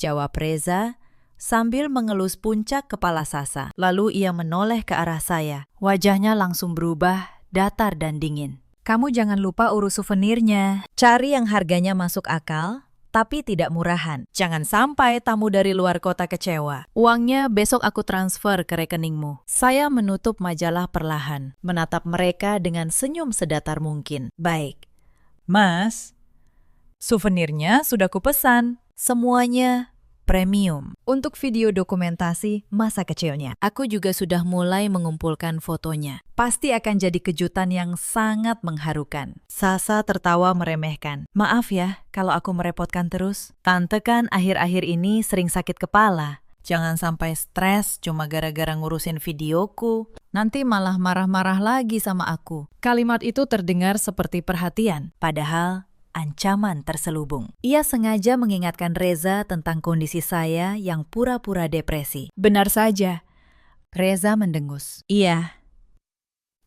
jawab Reza sambil mengelus puncak kepala Sasa. Lalu ia menoleh ke arah saya. Wajahnya langsung berubah, datar dan dingin. Kamu jangan lupa urus souvenirnya. Cari yang harganya masuk akal, tapi tidak murahan. Jangan sampai tamu dari luar kota kecewa. Uangnya besok aku transfer ke rekeningmu. Saya menutup majalah perlahan, menatap mereka dengan senyum sedatar mungkin. Baik. Mas, souvenirnya sudah kupesan. Semuanya premium. Untuk video dokumentasi masa kecilnya. Aku juga sudah mulai mengumpulkan fotonya. Pasti akan jadi kejutan yang sangat mengharukan. Sasa tertawa meremehkan. Maaf ya kalau aku merepotkan terus. Tante kan akhir-akhir ini sering sakit kepala. Jangan sampai stres cuma gara-gara ngurusin videoku. Nanti malah marah-marah lagi sama aku. Kalimat itu terdengar seperti perhatian, padahal ancaman terselubung. Ia sengaja mengingatkan Reza tentang kondisi saya yang pura-pura depresi. Benar saja. Reza mendengus. Iya.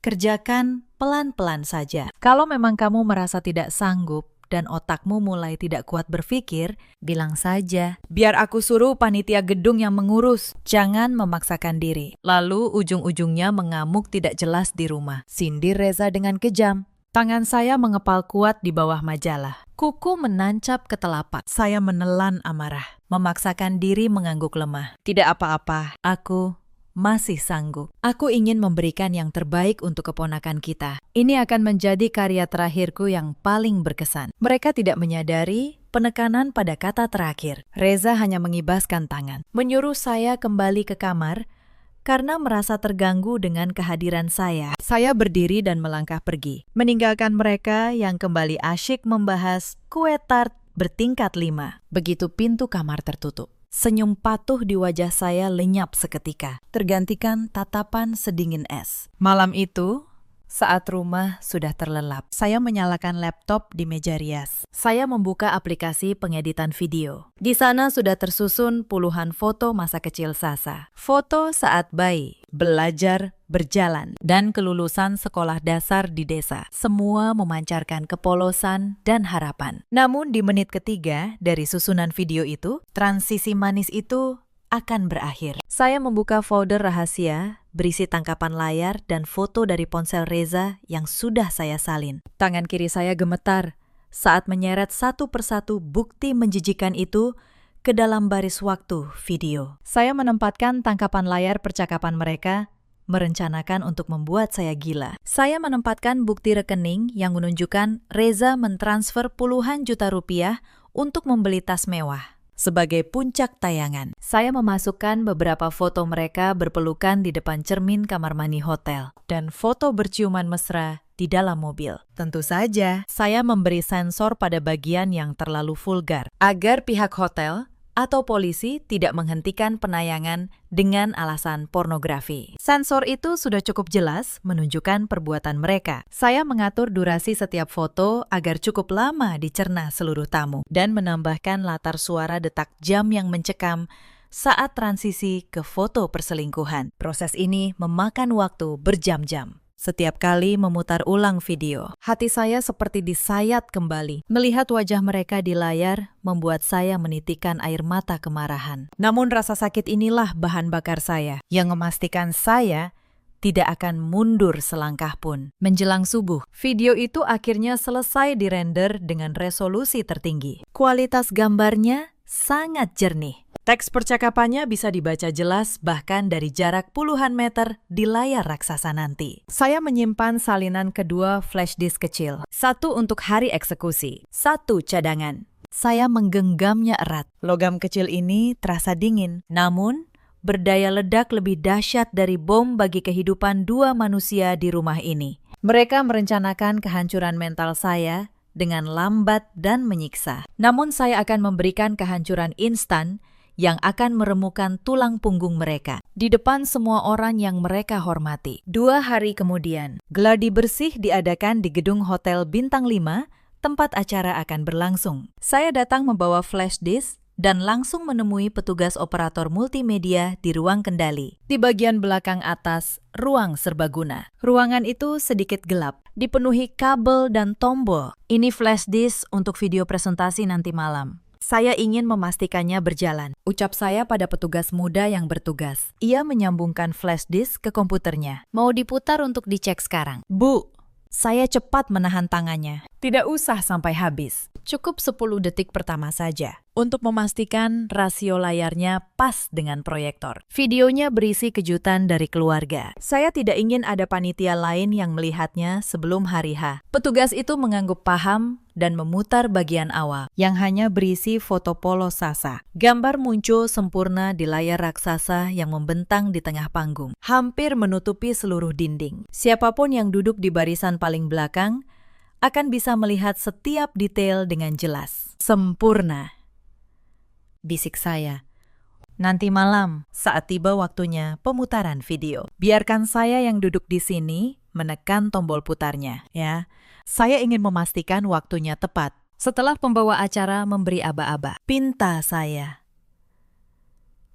Kerjakan pelan-pelan saja. Kalau memang kamu merasa tidak sanggup dan otakmu mulai tidak kuat berpikir, bilang saja, biar aku suruh panitia gedung yang mengurus. Jangan memaksakan diri. Lalu ujung-ujungnya mengamuk tidak jelas di rumah. Sindir Reza dengan kejam. Tangan saya mengepal kuat di bawah majalah. Kuku menancap ke telapak. Saya menelan amarah. Memaksakan diri mengangguk lemah. Tidak apa-apa, aku masih sanggup. Aku ingin memberikan yang terbaik untuk keponakan kita. Ini akan menjadi karya terakhirku yang paling berkesan. Mereka tidak menyadari penekanan pada kata terakhir. Reza hanya mengibaskan tangan, menyuruh saya kembali ke kamar karena merasa terganggu dengan kehadiran saya. Saya berdiri dan melangkah pergi, meninggalkan mereka yang kembali asyik membahas kue tart bertingkat 5. Begitu pintu kamar tertutup, senyum patuh di wajah saya lenyap seketika, tergantikan tatapan sedingin es. Malam itu, saat rumah sudah terlelap, saya menyalakan laptop di meja rias. Saya membuka aplikasi pengeditan video. Di sana sudah tersusun puluhan foto masa kecil Sasa. Foto saat bayi, belajar, berjalan, dan kelulusan sekolah dasar di desa. Semua memancarkan kepolosan dan harapan. Namun di menit ketiga dari susunan video itu, transisi manis itu akan berakhir. Saya membuka folder rahasia berisi tangkapan layar dan foto dari ponsel Reza yang sudah saya salin. Tangan kiri saya gemetar saat menyeret satu persatu bukti menjijikan itu ke dalam baris waktu video. Saya menempatkan tangkapan layar percakapan mereka, merencanakan untuk membuat saya gila. Saya menempatkan bukti rekening yang menunjukkan Reza mentransfer puluhan juta rupiah untuk membeli tas mewah. Sebagai puncak tayangan, saya memasukkan beberapa foto mereka berpelukan di depan cermin kamar mandi hotel dan foto berciuman mesra di dalam mobil. Tentu saja, saya memberi sensor pada bagian yang terlalu vulgar agar pihak hotel atau polisi tidak menghentikan penayangan dengan alasan pornografi. Sensor itu sudah cukup jelas menunjukkan perbuatan mereka. Saya mengatur durasi setiap foto agar cukup lama dicerna seluruh tamu dan menambahkan latar suara detak jam yang mencekam saat transisi ke foto perselingkuhan. Proses ini memakan waktu berjam-jam. Setiap kali memutar ulang video, hati saya seperti disayat kembali. Melihat wajah mereka di layar membuat saya menitikkan air mata kemarahan. Namun rasa sakit inilah bahan bakar saya yang memastikan saya tidak akan mundur selangkah pun. Menjelang subuh, video itu akhirnya selesai dirender dengan resolusi tertinggi. Kualitas gambarnya sangat jernih. Teks percakapannya bisa dibaca jelas bahkan dari jarak puluhan meter di layar raksasa nanti. Saya menyimpan salinan kedua flash disk kecil. Satu untuk hari eksekusi, satu cadangan. Saya menggenggamnya erat. Logam kecil ini terasa dingin, namun berdaya ledak lebih dahsyat dari bom bagi kehidupan dua manusia di rumah ini. Mereka merencanakan kehancuran mental saya dengan lambat dan menyiksa. Namun saya akan memberikan kehancuran instan yang akan meremukan tulang punggung mereka di depan semua orang yang mereka hormati. 2 hari kemudian, gladi bersih diadakan di gedung Hotel Bintang 5, tempat acara akan berlangsung. Saya datang membawa flash disk dan langsung menemui petugas operator multimedia di ruang kendali. Di bagian belakang atas, ruang serbaguna. Ruangan itu sedikit gelap, dipenuhi kabel dan tombol. Ini flash disk untuk video presentasi nanti malam. Saya ingin memastikannya berjalan. Ucap saya pada petugas muda yang bertugas. Ia menyambungkan flash disk ke komputernya. Mau diputar untuk dicek sekarang. Bu, saya cepat menahan tangannya. Tidak usah sampai habis. Cukup 10 detik pertama saja untuk memastikan rasio layarnya pas dengan proyektor. Videonya berisi kejutan dari keluarga. Saya tidak ingin ada panitia lain yang melihatnya sebelum hari H. Petugas itu mengangguk paham dan memutar bagian awal yang hanya berisi foto polos Sasa. Gambar muncul sempurna di layar raksasa yang membentang di tengah panggung, hampir menutupi seluruh dinding. Siapapun yang duduk di barisan paling belakang akan bisa melihat setiap detail dengan jelas. Sempurna, bisik saya. Nanti malam, saat tiba waktunya pemutaran video, biarkan saya yang duduk di sini menekan tombol putarnya, ya. Saya ingin memastikan waktunya tepat. Setelah pembawa acara memberi aba-aba, pinta saya.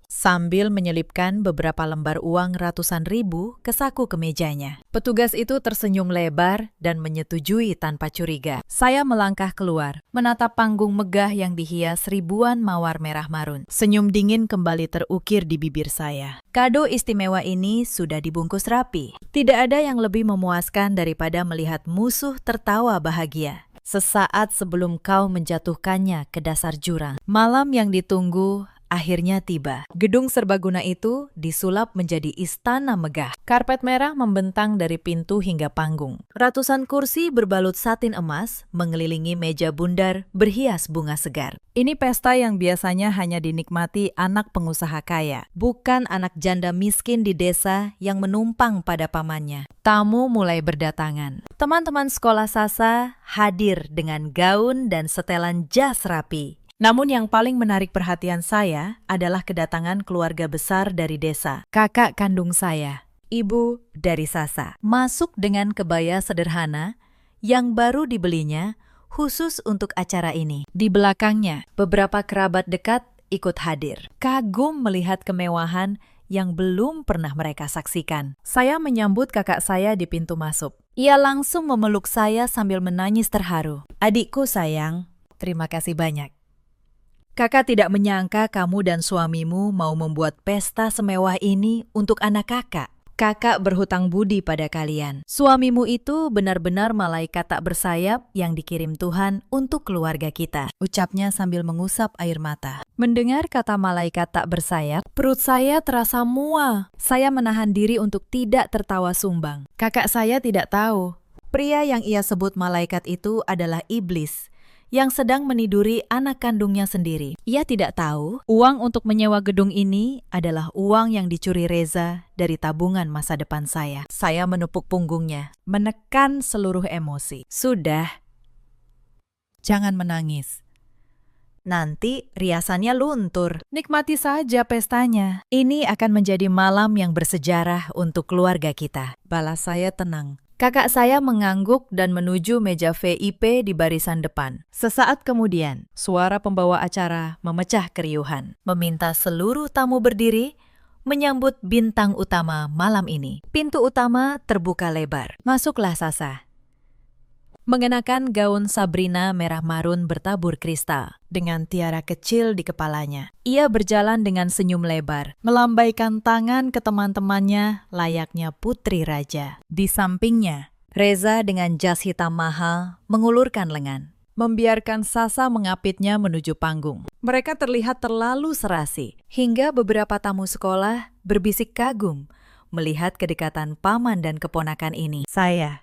Sambil menyelipkan beberapa lembar uang ratusan ribu ke saku kemejanya. Petugas itu tersenyum lebar dan menyetujui tanpa curiga. Saya melangkah keluar, menatap panggung megah yang dihias ribuan mawar merah marun. Senyum dingin kembali terukir di bibir saya. Kado istimewa ini sudah dibungkus rapi. Tidak ada yang lebih memuaskan daripada melihat musuh tertawa bahagia sesaat sebelum kau menjatuhkannya ke dasar jurang. Malam yang ditunggu akhirnya tiba. Gedung serbaguna itu disulap menjadi istana megah. Karpet merah membentang dari pintu hingga panggung. Ratusan kursi berbalut satin emas mengelilingi meja bundar berhias bunga segar. Ini pesta yang biasanya hanya dinikmati anak pengusaha kaya, bukan anak janda miskin di desa yang menumpang pada pamannya. Tamu mulai berdatangan. Teman-teman sekolah Sasa hadir dengan gaun dan setelan jas rapi. Namun yang paling menarik perhatian saya adalah kedatangan keluarga besar dari desa. Kakak kandung saya, ibu dari Sasa, masuk dengan kebaya sederhana yang baru dibelinya khusus untuk acara ini. Di belakangnya, beberapa kerabat dekat ikut hadir. Kagum melihat kemewahan yang belum pernah mereka saksikan. Saya menyambut kakak saya di pintu masuk. Ia langsung memeluk saya sambil menangis terharu. Adikku sayang, terima kasih banyak. Kakak tidak menyangka kamu dan suamimu mau membuat pesta semewah ini untuk anak kakak. Kakak berhutang budi pada kalian. Suamimu itu benar-benar malaikat tak bersayap yang dikirim Tuhan untuk keluarga kita. Ucapnya sambil mengusap air mata. Mendengar kata malaikat tak bersayap, perut saya terasa mual. Saya menahan diri untuk tidak tertawa sumbang. Kakak saya tidak tahu. Pria yang ia sebut malaikat itu adalah iblis yang sedang meniduri anak kandungnya sendiri. Ia tidak tahu uang untuk menyewa gedung ini adalah uang yang dicuri Reza dari tabungan masa depan saya. Saya menepuk punggungnya, menekan seluruh emosi. Sudah, jangan menangis. Nanti riasannya luntur. Nikmati saja pestanya. Ini akan menjadi malam yang bersejarah untuk keluarga kita. Balas saya tenang. Kakak saya mengangguk dan menuju meja VIP di barisan depan. Sesaat kemudian, suara pembawa acara memecah keriuhan, meminta seluruh tamu berdiri menyambut bintang utama malam ini. Pintu utama terbuka lebar. Masuklah Sasa. Mengenakan gaun Sabrina merah marun bertabur kristal, dengan tiara kecil di kepalanya. Ia berjalan dengan senyum lebar, melambaikan tangan ke teman-temannya layaknya putri raja. Di sampingnya, Reza dengan jas hitam mahal mengulurkan lengan, membiarkan Sasa mengapitnya menuju panggung. Mereka terlihat terlalu serasi, hingga beberapa tamu sekolah berbisik kagum melihat kedekatan paman dan keponakan ini. Saya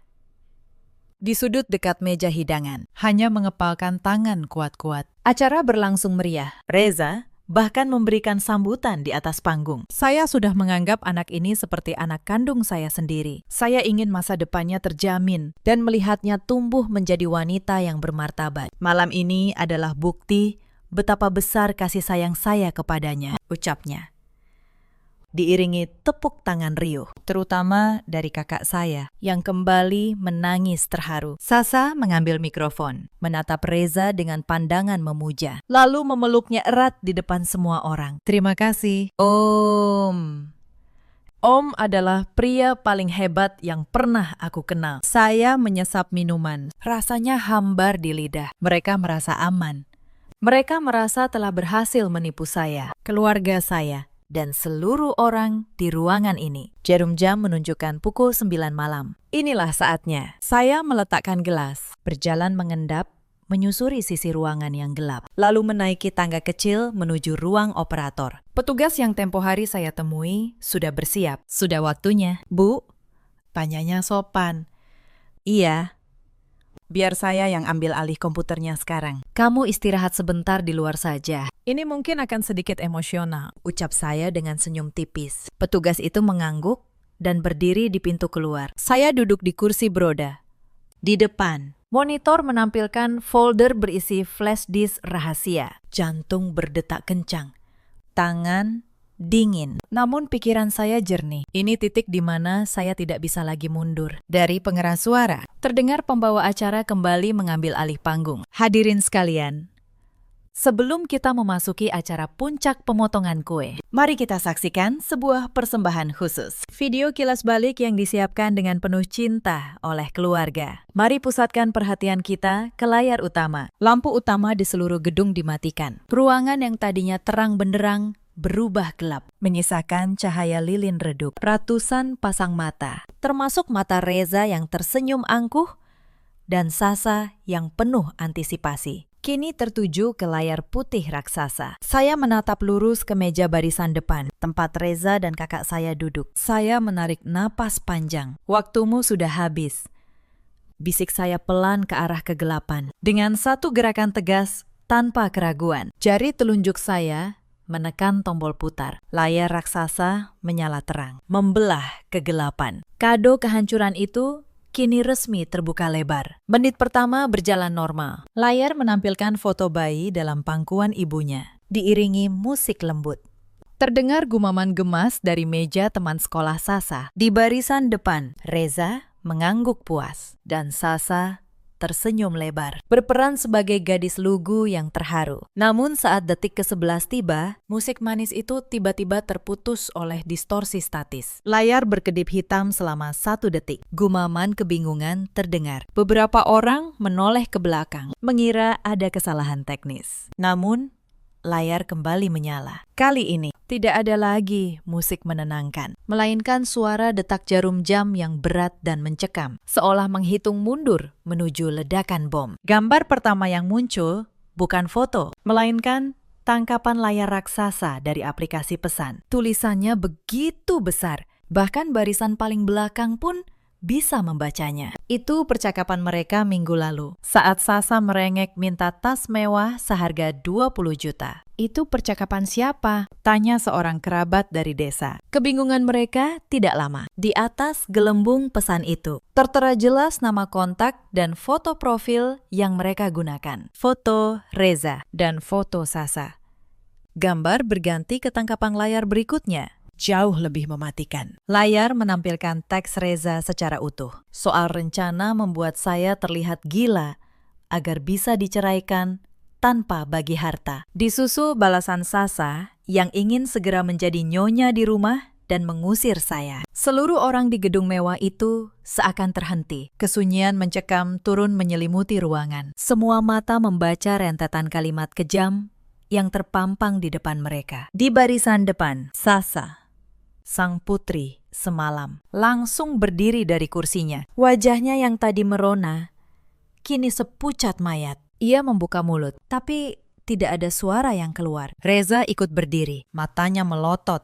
di sudut dekat meja hidangan, hanya mengepalkan tangan kuat-kuat. Acara berlangsung meriah. Reza bahkan memberikan sambutan di atas panggung. Saya sudah menganggap anak ini seperti anak kandung saya sendiri. Saya ingin masa depannya terjamin dan melihatnya tumbuh menjadi wanita yang bermartabat. Malam ini adalah bukti betapa besar kasih sayang saya kepadanya, ucapnya. Diiringi tepuk tangan riuh, terutama dari kakak saya yang kembali menangis terharu. Sasa mengambil mikrofon, menatap Reza dengan pandangan memuja, lalu memeluknya erat di depan semua orang. Terima kasih, Om. Om adalah pria paling hebat yang pernah aku kenal. Saya menyesap minuman, rasanya hambar di lidah. Mereka merasa aman. Mereka merasa telah berhasil menipu saya, keluarga saya, dan seluruh orang di ruangan ini. Jarum jam menunjukkan pukul 9 malam. Inilah saatnya. Saya meletakkan gelas, berjalan mengendap, menyusuri sisi ruangan yang gelap, lalu menaiki tangga kecil menuju ruang operator. Petugas yang tempo hari saya temui sudah bersiap. Sudah waktunya. Bu, tanyanya sopan. Iya. Biar saya yang ambil alih komputernya sekarang. Kamu istirahat sebentar di luar saja. Ini mungkin akan sedikit emosional, ucap saya dengan senyum tipis. Petugas itu mengangguk dan berdiri di pintu keluar. Saya duduk di kursi beroda. Di depan, monitor menampilkan folder berisi flash disk rahasia. Jantung berdetak kencang. Tangan dingin. Namun pikiran saya jernih. Ini titik di mana saya tidak bisa lagi mundur. Dari pengeras suara, terdengar pembawa acara kembali mengambil alih panggung. Hadirin sekalian, sebelum kita memasuki acara puncak pemotongan kue, mari kita saksikan sebuah persembahan khusus. Video kilas balik yang disiapkan dengan penuh cinta oleh keluarga. Mari pusatkan perhatian kita ke layar utama. Lampu utama di seluruh gedung dimatikan. Ruangan yang tadinya terang benderang berubah gelap, menyisakan cahaya lilin redup. Ratusan pasang mata, termasuk mata Reza yang tersenyum angkuh dan Sasa yang penuh antisipasi, kini tertuju ke layar putih raksasa. Saya menatap lurus ke meja barisan depan, tempat Reza dan kakak saya duduk. Saya menarik napas panjang. Waktumu sudah habis. Bisik saya pelan ke arah kegelapan. Dengan satu gerakan tegas, tanpa keraguan, jari telunjuk saya menekan tombol putar. Layar raksasa menyala terang, membelah kegelapan. Kado kehancuran itu kini resmi terbuka lebar. Menit pertama berjalan normal. Layar menampilkan foto bayi dalam pangkuan ibunya, diiringi musik lembut. Terdengar gumaman gemas dari meja teman sekolah Sasa. Di barisan depan, Reza mengangguk puas, dan Sasa tersenyum lebar, berperan sebagai gadis lugu yang terharu. Namun saat detik ke-11 tiba, musik manis itu tiba-tiba terputus oleh distorsi statis. Layar berkedip hitam selama 1 detik. Gumaman kebingungan terdengar. Beberapa orang menoleh ke belakang, mengira ada kesalahan teknis. Namun, layar kembali menyala. Kali ini, tidak ada lagi musik menenangkan, melainkan suara detak jarum jam yang berat dan mencekam, seolah menghitung mundur menuju ledakan bom. Gambar pertama yang muncul bukan foto, melainkan tangkapan layar raksasa dari aplikasi pesan. Tulisannya begitu besar, bahkan barisan paling belakang pun bisa membacanya. Itu percakapan mereka minggu lalu, saat Sasa merengek minta tas mewah seharga 20 juta. Itu percakapan siapa? Tanya seorang kerabat dari desa. Kebingungan mereka tidak lama. Di atas gelembung pesan itu, tertera jelas nama kontak dan foto profil yang mereka gunakan. Foto Reza dan foto Sasa. Gambar berganti ke tangkapan layar berikutnya. jauh lebih mematikan. Layar menampilkan teks Reza secara utuh. Soal rencana membuat saya terlihat gila agar bisa diceraikan tanpa bagi harta. Disusul balasan Sasa yang ingin segera menjadi nyonya di rumah dan mengusir saya. Seluruh orang di gedung mewah itu seakan terhenti. Kesunyian mencekam turun menyelimuti ruangan. Semua mata membaca rentetan kalimat kejam yang terpampang di depan mereka. Di barisan depan, Sasa, sang putri semalam, langsung berdiri dari kursinya. Wajahnya yang tadi merona, kini sepucat mayat. Ia membuka mulut, tapi tidak ada suara yang keluar. Reza ikut berdiri, matanya melotot.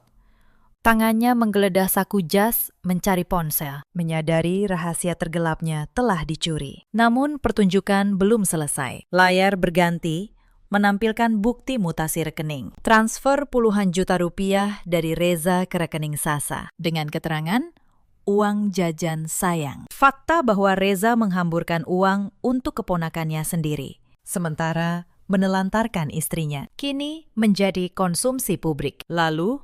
Tangannya menggeledah saku jas mencari ponsel, menyadari rahasia tergelapnya telah dicuri. Namun pertunjukan belum selesai. Layar berganti, menampilkan bukti mutasi rekening. Transfer puluhan juta rupiah dari Reza ke rekening Sasa. Dengan keterangan, uang jajan sayang. Fakta bahwa Reza menghamburkan uang untuk keponakannya sendiri, sementara menelantarkan istrinya, kini menjadi konsumsi publik. Lalu,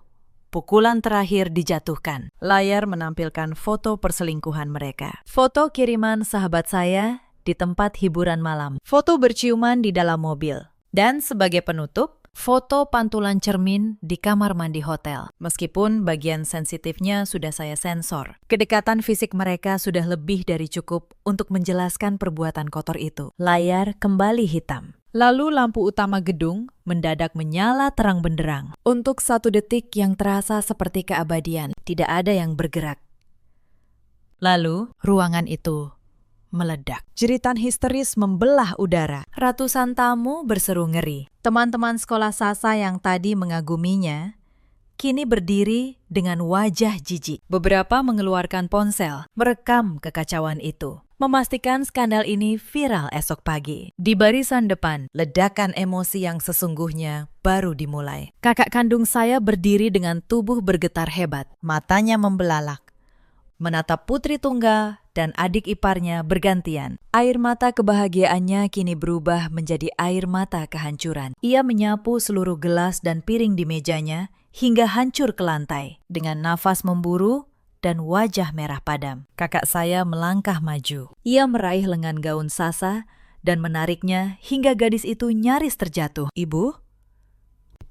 pukulan terakhir dijatuhkan. Layar menampilkan foto perselingkuhan mereka. Foto kiriman sahabat saya di tempat hiburan malam. Foto berciuman di dalam mobil. Dan sebagai penutup, foto pantulan cermin di kamar mandi hotel. Meskipun bagian sensitifnya sudah saya sensor, kedekatan fisik mereka sudah lebih dari cukup untuk menjelaskan perbuatan kotor itu. Layar kembali hitam. Lalu lampu utama gedung mendadak menyala terang benderang. Untuk 1 detik yang terasa seperti keabadian, tidak ada yang bergerak. Lalu, ruangan itu meledak. Jeritan histeris membelah udara. Ratusan tamu berseru ngeri. Teman-teman sekolah Sasa yang tadi mengaguminya, kini berdiri dengan wajah jijik. Beberapa mengeluarkan ponsel, merekam kekacauan itu, memastikan skandal ini viral esok pagi. Di barisan depan, ledakan emosi yang sesungguhnya baru dimulai. Kakak kandung saya berdiri dengan tubuh bergetar hebat, matanya membelalak, menatap putri tunggal dan adik iparnya bergantian. Air mata kebahagiaannya kini berubah menjadi air mata kehancuran. Ia menyapu seluruh gelas dan piring di mejanya hingga hancur ke lantai. Dengan nafas memburu dan wajah merah padam, kakak saya melangkah maju. Ia meraih lengan gaun Sasa dan menariknya hingga gadis itu nyaris terjatuh. Ibu?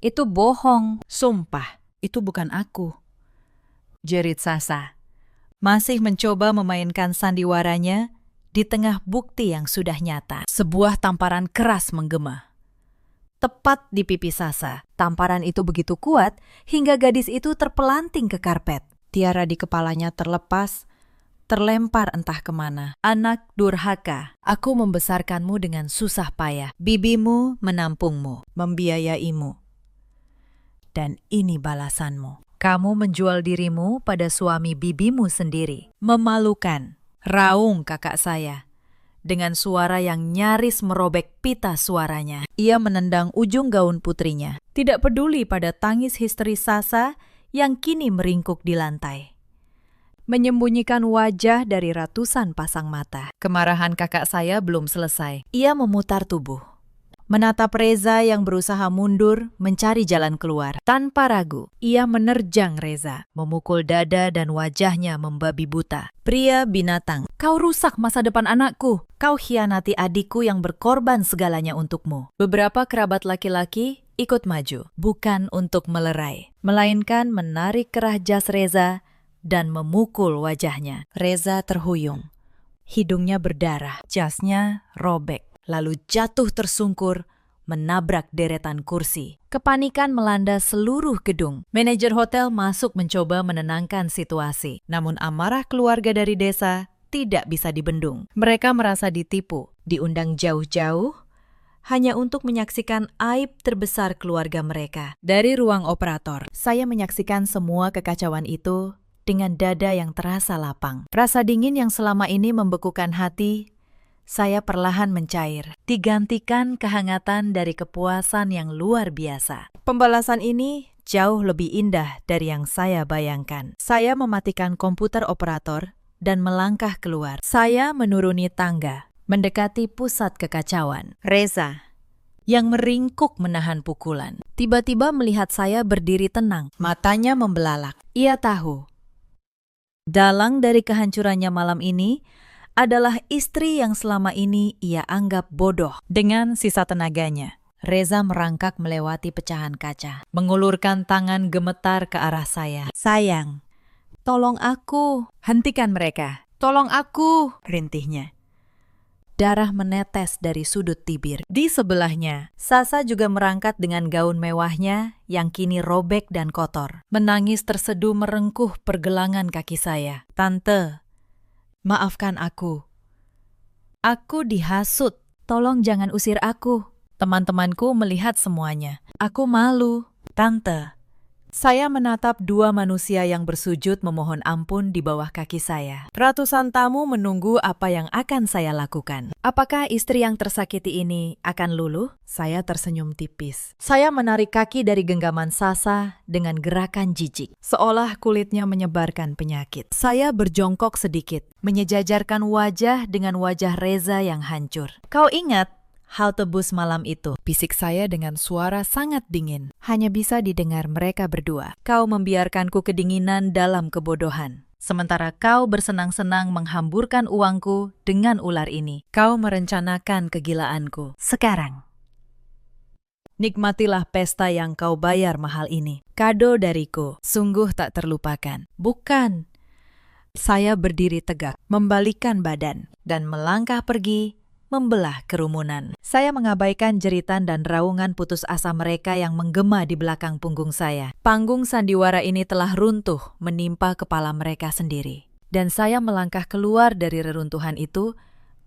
Itu bohong. Sumpah, itu bukan aku, jerit Sasa. Masih mencoba memainkan sandiwaranya di tengah bukti yang sudah nyata. Sebuah tamparan keras menggema. Tepat di pipi Sasa. Tamparan itu begitu kuat hingga gadis itu terpelanting ke karpet. Tiara di kepalanya terlepas, terlempar entah kemana. Anak durhaka, aku membesarkanmu dengan susah payah. Bibimu menampungmu, membiayaimu. Dan ini balasanmu. Kamu menjual dirimu pada suami bibimu sendiri. Memalukan, raung kakak saya. Dengan suara yang nyaris merobek pita suaranya. Ia menendang ujung gaun putrinya. Tidak peduli pada tangis histeris Sasa yang kini meringkuk di lantai. Menyembunyikan wajah dari ratusan pasang mata. Kemarahan kakak saya belum selesai. Ia memutar tubuh, menatap Reza yang berusaha mundur mencari jalan keluar. Tanpa ragu, ia menerjang Reza, memukul dada dan wajahnya membabi buta. Pria binatang, kau rusak masa depan anakku. Kau khianati adikku yang berkorban segalanya untukmu. Beberapa kerabat laki-laki ikut maju, bukan untuk melerai, melainkan menarik kerah jas Reza dan memukul wajahnya. Reza terhuyung, hidungnya berdarah, jasnya robek. Lalu jatuh tersungkur, menabrak deretan kursi. Kepanikan melanda seluruh gedung. Manajer hotel masuk mencoba menenangkan situasi. Namun amarah keluarga dari desa tidak bisa dibendung. Mereka merasa ditipu, diundang jauh-jauh, hanya untuk menyaksikan aib terbesar keluarga mereka. Dari ruang operator, saya menyaksikan semua kekacauan itu dengan dada yang terasa lapang. Rasa dingin yang selama ini membekukan hati, saya perlahan mencair, digantikan kehangatan dari kepuasan yang luar biasa. Pembalasan ini jauh lebih indah dari yang saya bayangkan. Saya mematikan komputer operator dan melangkah keluar. Saya menuruni tangga, mendekati pusat kekacauan. Reza, yang meringkuk menahan pukulan. Tiba-tiba melihat saya berdiri tenang, matanya membelalak. Ia tahu, dalang dari kehancurannya malam ini adalah istri yang selama ini ia anggap bodoh. Dengan sisa tenaganya, Reza merangkak melewati pecahan kaca, mengulurkan tangan gemetar ke arah saya. "Sayang, tolong aku, hentikan mereka. Tolong aku," rintihnya. Darah menetes dari sudut bibir. Di sebelahnya, Sasa juga merangkat dengan gaun mewahnya yang kini robek dan kotor. Menangis terseduh merengkuh pergelangan kaki saya. "Tante, maafkan aku. Aku dihasut. Tolong jangan usir aku." Teman-temanku melihat semuanya. Aku malu. "Tante." Saya menatap dua manusia yang bersujud memohon ampun di bawah kaki saya. Ratusan tamu menunggu apa yang akan saya lakukan. Apakah istri yang tersakiti ini akan luluh? Saya tersenyum tipis. Saya menarik kaki dari genggaman Sasa dengan gerakan jijik, seolah kulitnya menyebarkan penyakit. Saya berjongkok sedikit, menyejajarkan wajah dengan wajah Reza yang hancur. "Kau ingat halte bus malam itu?" bisik saya dengan suara sangat dingin. Hanya bisa didengar mereka berdua. "Kau membiarkanku kedinginan dalam kebodohan. Sementara kau bersenang-senang menghamburkan uangku dengan ular ini. Kau merencanakan kegilaanku. Sekarang, nikmatilah pesta yang kau bayar mahal ini. Kado dariku, sungguh tak terlupakan." "Bukan." Saya berdiri tegak, membalikkan badan, dan melangkah pergi, membelah kerumunan. Saya mengabaikan jeritan dan raungan putus asa mereka yang menggema di belakang punggung saya. Panggung sandiwara ini telah runtuh menimpa kepala mereka sendiri. Dan saya melangkah keluar dari reruntuhan itu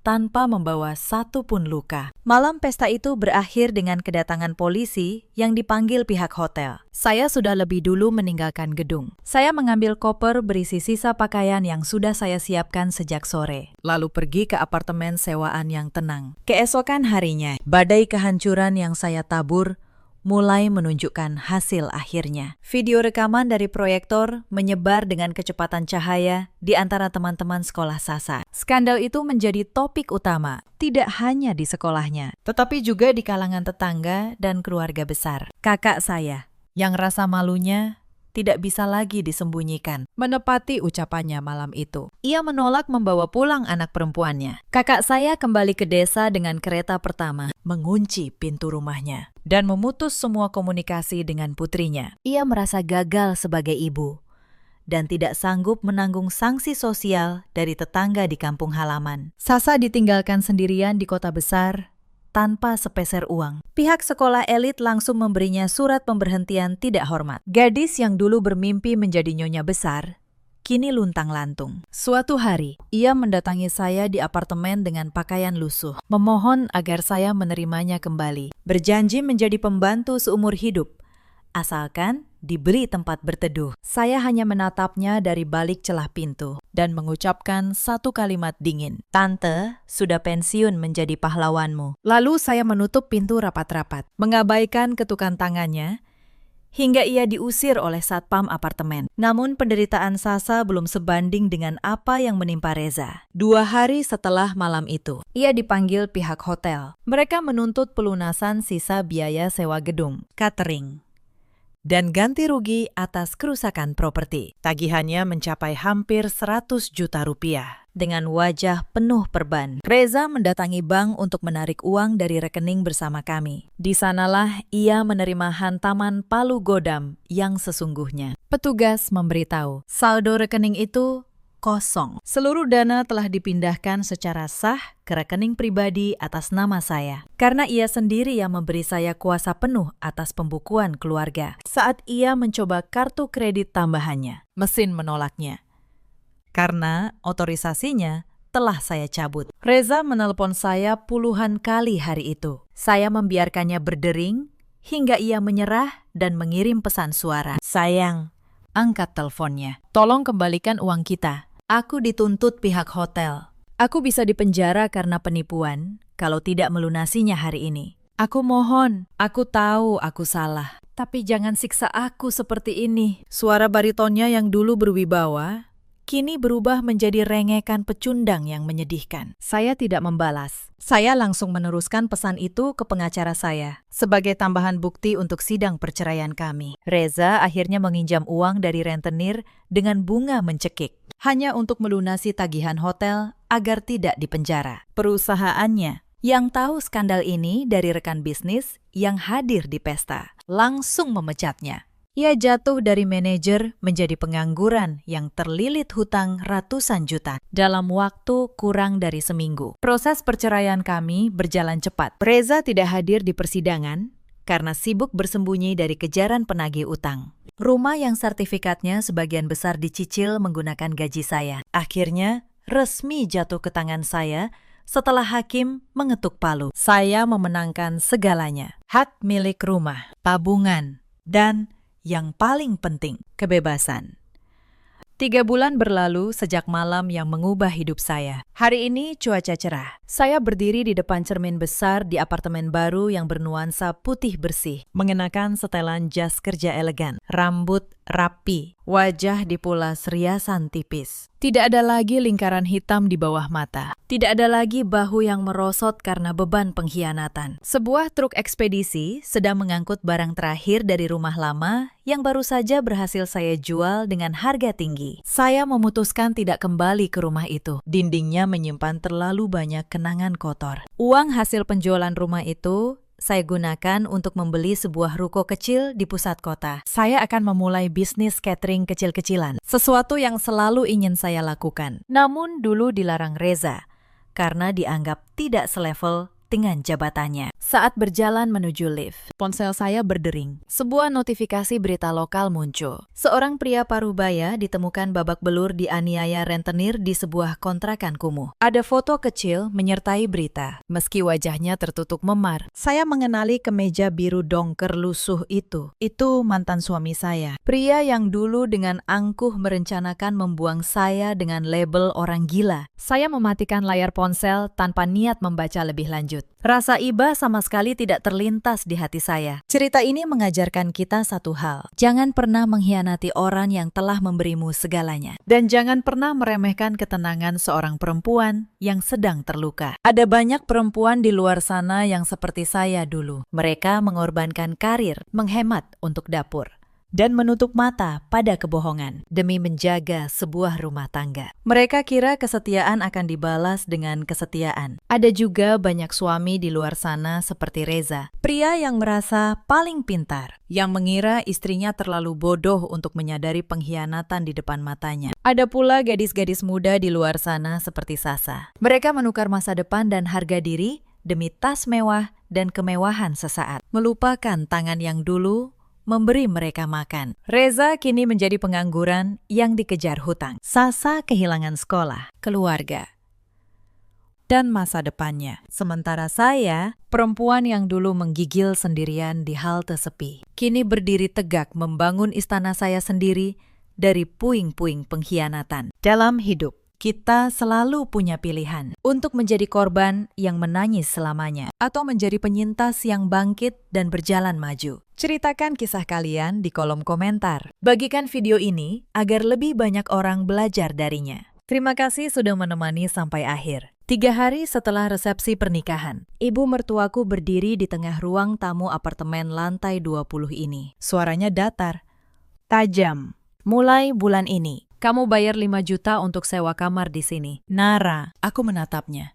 tanpa membawa satu pun luka. Malam pesta itu berakhir dengan kedatangan polisi yang dipanggil pihak hotel. Saya sudah lebih dulu meninggalkan gedung. Saya mengambil koper berisi sisa pakaian yang sudah saya siapkan sejak sore, lalu pergi ke apartemen sewaan yang tenang. Keesokan harinya, badai kehancuran yang saya tabur mulai menunjukkan hasil akhirnya. Video rekaman dari proyektor menyebar dengan kecepatan cahaya di antara teman-teman sekolah Sasa. Skandal itu menjadi topik utama, tidak hanya di sekolahnya, tetapi juga di kalangan tetangga dan keluarga besar. Kakak saya, yang rasa malunya tidak bisa lagi disembunyikan, menepati ucapannya malam itu. Ia menolak membawa pulang anak perempuannya. Kakak saya kembali ke desa dengan kereta pertama, mengunci pintu rumahnya, dan memutus semua komunikasi dengan putrinya. Ia merasa gagal sebagai ibu, dan tidak sanggup menanggung sanksi sosial dari tetangga di kampung halaman. Sasa ditinggalkan sendirian di kota besar, tanpa sepeser uang. Pihak sekolah elit langsung memberinya surat pemberhentian tidak hormat. Gadis yang dulu bermimpi menjadi nyonya besar, kini luntang-lantung. Suatu hari, ia mendatangi saya di apartemen dengan pakaian lusuh, memohon agar saya menerimanya kembali, berjanji menjadi pembantu seumur hidup, asalkan diberi tempat berteduh. Saya hanya menatapnya dari balik celah pintu dan mengucapkan satu kalimat dingin. "Tante sudah pensiun menjadi pahlawanmu." Lalu saya menutup pintu rapat-rapat, mengabaikan ketukan tangannya, hingga ia diusir oleh satpam apartemen. Namun penderitaan Sasa belum sebanding dengan apa yang menimpa Reza. 2 hari setelah malam itu, ia dipanggil pihak hotel. Mereka menuntut pelunasan sisa biaya sewa gedung, catering, dan ganti rugi atas kerusakan properti. Tagihannya mencapai hampir 100 juta rupiah. Dengan wajah penuh perban, Reza mendatangi bank untuk menarik uang dari rekening bersama kami. Di sanalah ia menerima hantaman palu godam yang sesungguhnya. Petugas memberitahu, saldo rekening itu kosong. Seluruh dana telah dipindahkan secara sah ke rekening pribadi atas nama saya. Karena ia sendiri yang memberi saya kuasa penuh atas pembukuan keluarga. Saat ia mencoba kartu kredit tambahannya, mesin menolaknya. Karena otorisasinya telah saya cabut. Reza menelpon saya puluhan kali hari itu. Saya membiarkannya berdering hingga ia menyerah dan mengirim pesan suara. "Sayang, angkat teleponnya. Tolong kembalikan uang kita. Aku dituntut pihak hotel. Aku bisa dipenjara karena penipuan kalau tidak melunasinya hari ini. Aku mohon, aku tahu aku salah. Tapi jangan siksa aku seperti ini." Suara baritonnya yang dulu berwibawa kini berubah menjadi rengekan pecundang yang menyedihkan. Saya tidak membalas. Saya langsung meneruskan pesan itu ke pengacara saya sebagai tambahan bukti untuk sidang perceraian kami. Reza akhirnya menginjam uang dari rentenir dengan bunga mencekik, hanya untuk melunasi tagihan hotel agar tidak dipenjara. Perusahaannya yang tahu skandal ini dari rekan bisnis yang hadir di pesta langsung memecatnya. Ia jatuh dari manajer menjadi pengangguran yang terlilit hutang ratusan juta dalam waktu kurang dari seminggu. Proses perceraian kami berjalan cepat. Reza tidak hadir di persidangan karena sibuk bersembunyi dari kejaran penagih utang. Rumah yang sertifikatnya sebagian besar dicicil menggunakan gaji saya akhirnya resmi jatuh ke tangan saya setelah hakim mengetuk palu. Saya memenangkan segalanya. Hak milik rumah, tabungan, dan yang paling penting, kebebasan. 3 bulan berlalu sejak malam yang mengubah hidup saya. Hari ini cuaca cerah. Saya berdiri di depan cermin besar di apartemen baru yang bernuansa putih bersih, mengenakan setelan jas kerja elegan, rambut rapi, wajah dipulas riasan tipis. Tidak ada lagi lingkaran hitam di bawah mata. Tidak ada lagi bahu yang merosot karena beban pengkhianatan. Sebuah truk ekspedisi sedang mengangkut barang terakhir dari rumah lama yang baru saja berhasil saya jual dengan harga tinggi. Saya memutuskan tidak kembali ke rumah itu. Dindingnya menyimpan terlalu banyak kenangan kotor. Uang hasil penjualan rumah itu saya gunakan untuk membeli sebuah ruko kecil di pusat kota. Saya akan memulai bisnis catering kecil-kecilan, sesuatu yang selalu ingin saya lakukan. Namun dulu dilarang Reza, karena dianggap tidak selevel dengan jabatannya. Saat berjalan menuju lift, ponsel saya berdering. Sebuah notifikasi berita lokal muncul. Seorang pria parubaya ditemukan babak belur dianiaya rentenir di sebuah kontrakan kumuh. Ada foto kecil menyertai berita. Meski wajahnya tertutup memar, saya mengenali kemeja biru dongker lusuh itu. Itu mantan suami saya. Pria yang dulu dengan angkuh merencanakan membuang saya dengan label orang gila. Saya mematikan layar ponsel tanpa niat membaca lebih lanjut. Rasa iba sama sekali tidak terlintas di hati saya. Cerita ini mengajarkan kita satu hal. Jangan pernah mengkhianati orang yang telah memberimu segalanya. Dan jangan pernah meremehkan ketenangan seorang perempuan yang sedang terluka. Ada banyak perempuan di luar sana yang seperti saya dulu. Mereka mengorbankan karir, menghemat untuk dapur, dan menutup mata pada kebohongan demi menjaga sebuah rumah tangga. Mereka kira kesetiaan akan dibalas dengan kesetiaan. Ada juga banyak suami di luar sana seperti Reza, pria yang merasa paling pintar, yang mengira istrinya terlalu bodoh untuk menyadari pengkhianatan di depan matanya. Ada pula gadis-gadis muda di luar sana seperti Sasa. Mereka menukar masa depan dan harga diri demi tas mewah dan kemewahan sesaat, melupakan tangan yang dulu memberi mereka makan. Reza kini menjadi pengangguran yang dikejar hutang. Sasa kehilangan sekolah, keluarga, dan masa depannya. Sementara saya, perempuan yang dulu menggigil sendirian di halte sepi, kini berdiri tegak membangun istana saya sendiri dari puing-puing pengkhianatan. Dalam hidup, kita selalu punya pilihan untuk menjadi korban yang menangis selamanya atau menjadi penyintas yang bangkit dan berjalan maju. Ceritakan kisah kalian di kolom komentar. Bagikan video ini agar lebih banyak orang belajar darinya. Terima kasih sudah menemani sampai akhir. 3 hari setelah resepsi pernikahan, ibu mertuaku berdiri di tengah ruang tamu apartemen lantai 20 ini. Suaranya datar, tajam. Mulai bulan ini, kamu bayar 5 juta untuk sewa kamar di sini. Nara, aku menatapnya.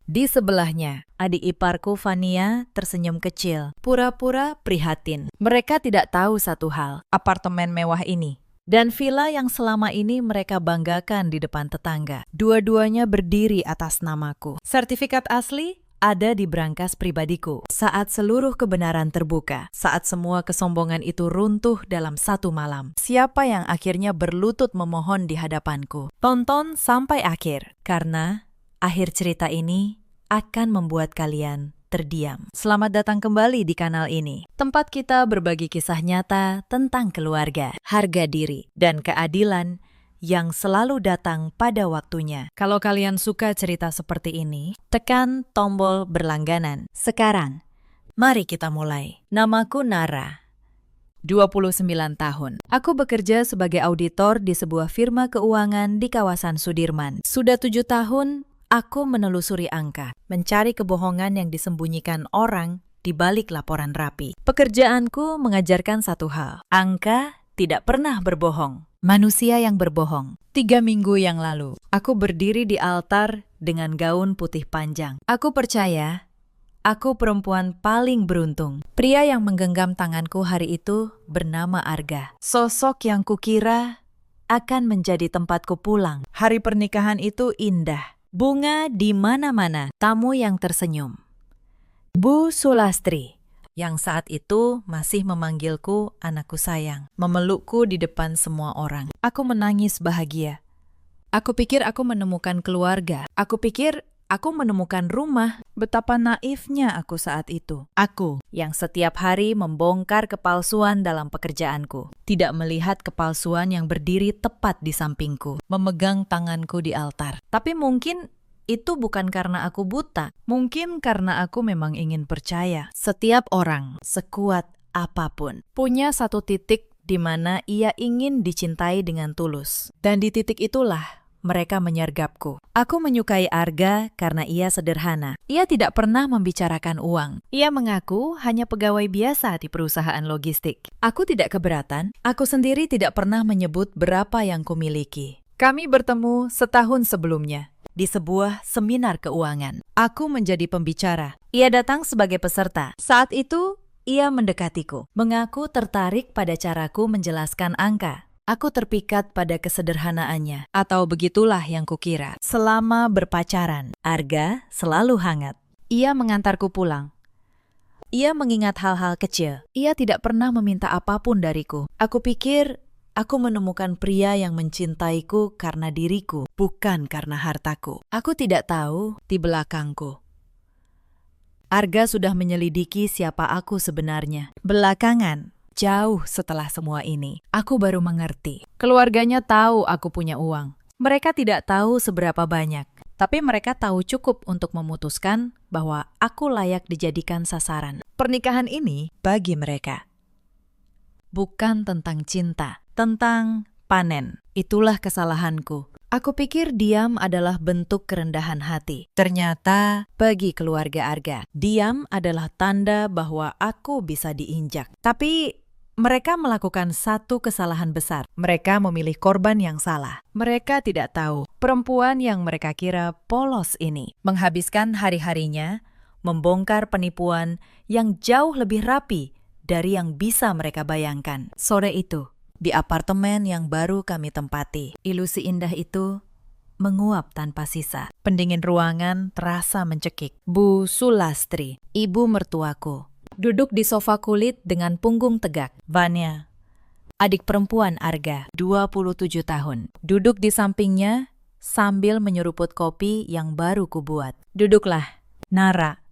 Di sebelahnya, adik iparku Fania tersenyum kecil, pura-pura prihatin. Mereka tidak tahu satu hal, apartemen mewah ini dan villa yang selama ini mereka banggakan di depan tetangga. Dua-duanya berdiri atas namaku. Sertifikat asli ada di brankas pribadiku. Saat seluruh kebenaran terbuka, saat semua kesombongan itu runtuh dalam satu malam, siapa yang akhirnya berlutut memohon di hadapanku? Tonton sampai akhir, karena akhir cerita ini akan membuat kalian terdiam. Selamat datang kembali di kanal ini, tempat kita berbagi kisah nyata tentang keluarga, harga diri, dan keadilan yang selalu datang pada waktunya. Kalau kalian suka cerita seperti ini, tekan tombol berlangganan. Sekarang, mari kita mulai. Namaku Nara. 29 tahun. Aku bekerja sebagai auditor di sebuah firma keuangan di kawasan Sudirman. Sudah 7 tahun, aku menelusuri angka, mencari kebohongan yang disembunyikan orang di balik laporan rapi. Pekerjaanku mengajarkan satu hal, angka tidak pernah berbohong. Manusia yang berbohong. 3 minggu yang lalu, aku berdiri di altar dengan gaun putih panjang. Aku percaya aku perempuan paling beruntung. Pria yang menggenggam tanganku hari itu bernama Arga. Sosok yang kukira akan menjadi tempatku pulang. Hari pernikahan itu indah. Bunga di mana-mana, tamu yang tersenyum. Bu Sulastri, yang saat itu masih memanggilku anakku sayang, memelukku di depan semua orang. Aku menangis bahagia. Aku pikir aku menemukan keluarga. Aku pikir aku menemukan rumah. Betapa naifnya aku saat itu. Aku yang setiap hari membongkar kepalsuan dalam pekerjaanku. Tidak melihat kepalsuan yang berdiri tepat di sampingku. Memegang tanganku di altar. Tapi mungkin itu bukan karena aku buta. Mungkin karena aku memang ingin percaya. Setiap orang, sekuat apapun, punya satu titik di mana ia ingin dicintai dengan tulus. Dan di titik itulah mereka menyergapku. Aku menyukai Arga karena ia sederhana. Ia tidak pernah membicarakan uang. Ia mengaku hanya pegawai biasa di perusahaan logistik. Aku tidak keberatan. Aku sendiri tidak pernah menyebut berapa yang kumiliki. Kami bertemu setahun sebelumnya di sebuah seminar keuangan. Aku menjadi pembicara. Ia datang sebagai peserta. Saat itu, ia mendekatiku, mengaku tertarik pada caraku menjelaskan angka. Aku terpikat pada kesederhanaannya, atau begitulah yang kukira. Selama berpacaran, Arga selalu hangat. Ia mengantarku pulang. Ia mengingat hal-hal kecil. Ia tidak pernah meminta apapun dariku. Aku pikir aku menemukan pria yang mencintaiku karena diriku, bukan karena hartaku. Aku tidak tahu di belakangku. Arga sudah menyelidiki siapa aku sebenarnya. Belakangan, jauh setelah semua ini, aku baru mengerti. Keluarganya tahu aku punya uang. Mereka tidak tahu seberapa banyak, tapi mereka tahu cukup untuk memutuskan bahwa aku layak dijadikan sasaran. Pernikahan ini bagi mereka bukan tentang cinta, tentang panen. Itulah kesalahanku. Aku pikir diam adalah bentuk kerendahan hati. Ternyata bagi keluarga Arga, diam adalah tanda bahwa aku bisa diinjak. Tapi mereka melakukan satu kesalahan besar. Mereka memilih korban yang salah. Mereka tidak tahu perempuan yang mereka kira polos ini menghabiskan hari-harinya membongkar penipuan yang jauh lebih rapi dari yang bisa mereka bayangkan. Sore itu, di apartemen yang baru kami tempati, ilusi indah itu menguap tanpa sisa. Pendingin ruangan terasa mencekik. Bu Sulastri, ibu mertuaku, duduk di sofa kulit dengan punggung tegak. Vanya, adik perempuan Arga, 27 tahun, duduk di sampingnya sambil menyeruput kopi yang baru kubuat. Duduklah, Nara,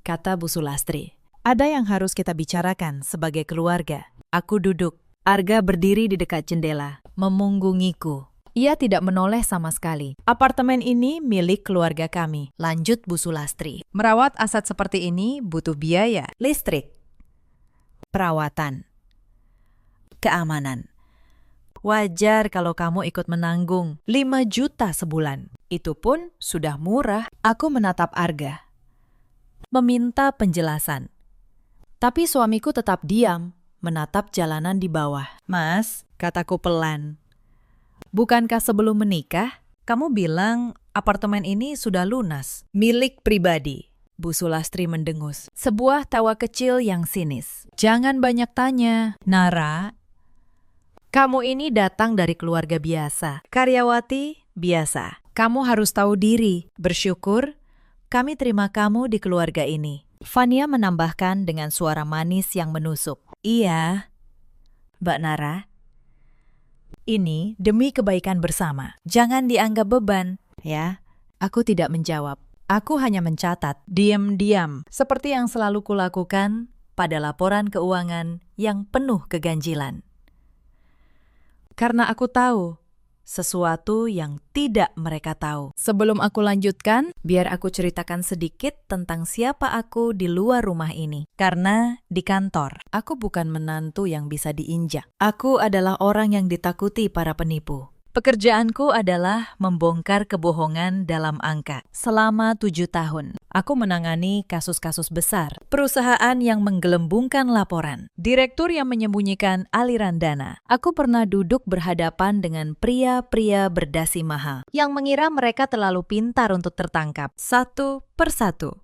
kata Bu Sulastri. Ada yang harus kita bicarakan sebagai keluarga. Aku duduk. Arga berdiri di dekat jendela, memunggungiku. Ia tidak menoleh sama sekali. Apartemen ini milik keluarga kami, lanjut Bu Sulastri. Merawat aset seperti ini butuh biaya, listrik, perawatan, keamanan. Wajar kalau kamu ikut menanggung 5 juta sebulan. Itu pun sudah murah. Aku menatap Arga, meminta penjelasan. Tapi suamiku tetap diam, menatap jalanan di bawah. Mas, kataku pelan. Bukankah sebelum menikah, kamu bilang apartemen ini sudah lunas, milik pribadi? Bu Sulastri mendengus. Sebuah tawa kecil yang sinis. Jangan banyak tanya, Nara. Kamu ini datang dari keluarga biasa, karyawati biasa. Kamu harus tahu diri, bersyukur kami terima kamu di keluarga ini. Vania menambahkan dengan suara manis yang menusuk. Iya, Mbak Nara. Ini demi kebaikan bersama. Jangan dianggap beban, ya. Aku tidak menjawab. Aku hanya mencatat, diam-diam, seperti yang selalu kulakukan pada laporan keuangan yang penuh keganjilan. Karena aku tahu, sesuatu yang tidak mereka tahu. Sebelum aku lanjutkan, biar aku ceritakan sedikit tentang siapa aku di luar rumah ini. Karena di kantor, aku bukan menantu yang bisa diinjak. Aku adalah orang yang ditakuti para penipu. Pekerjaanku adalah membongkar kebohongan dalam angka. Selama 7 tahun, aku menangani kasus-kasus besar. Perusahaan yang menggelembungkan laporan. Direktur yang menyembunyikan aliran dana. Aku pernah duduk berhadapan dengan pria-pria berdasi mahal yang mengira mereka terlalu pintar untuk tertangkap. Satu persatu,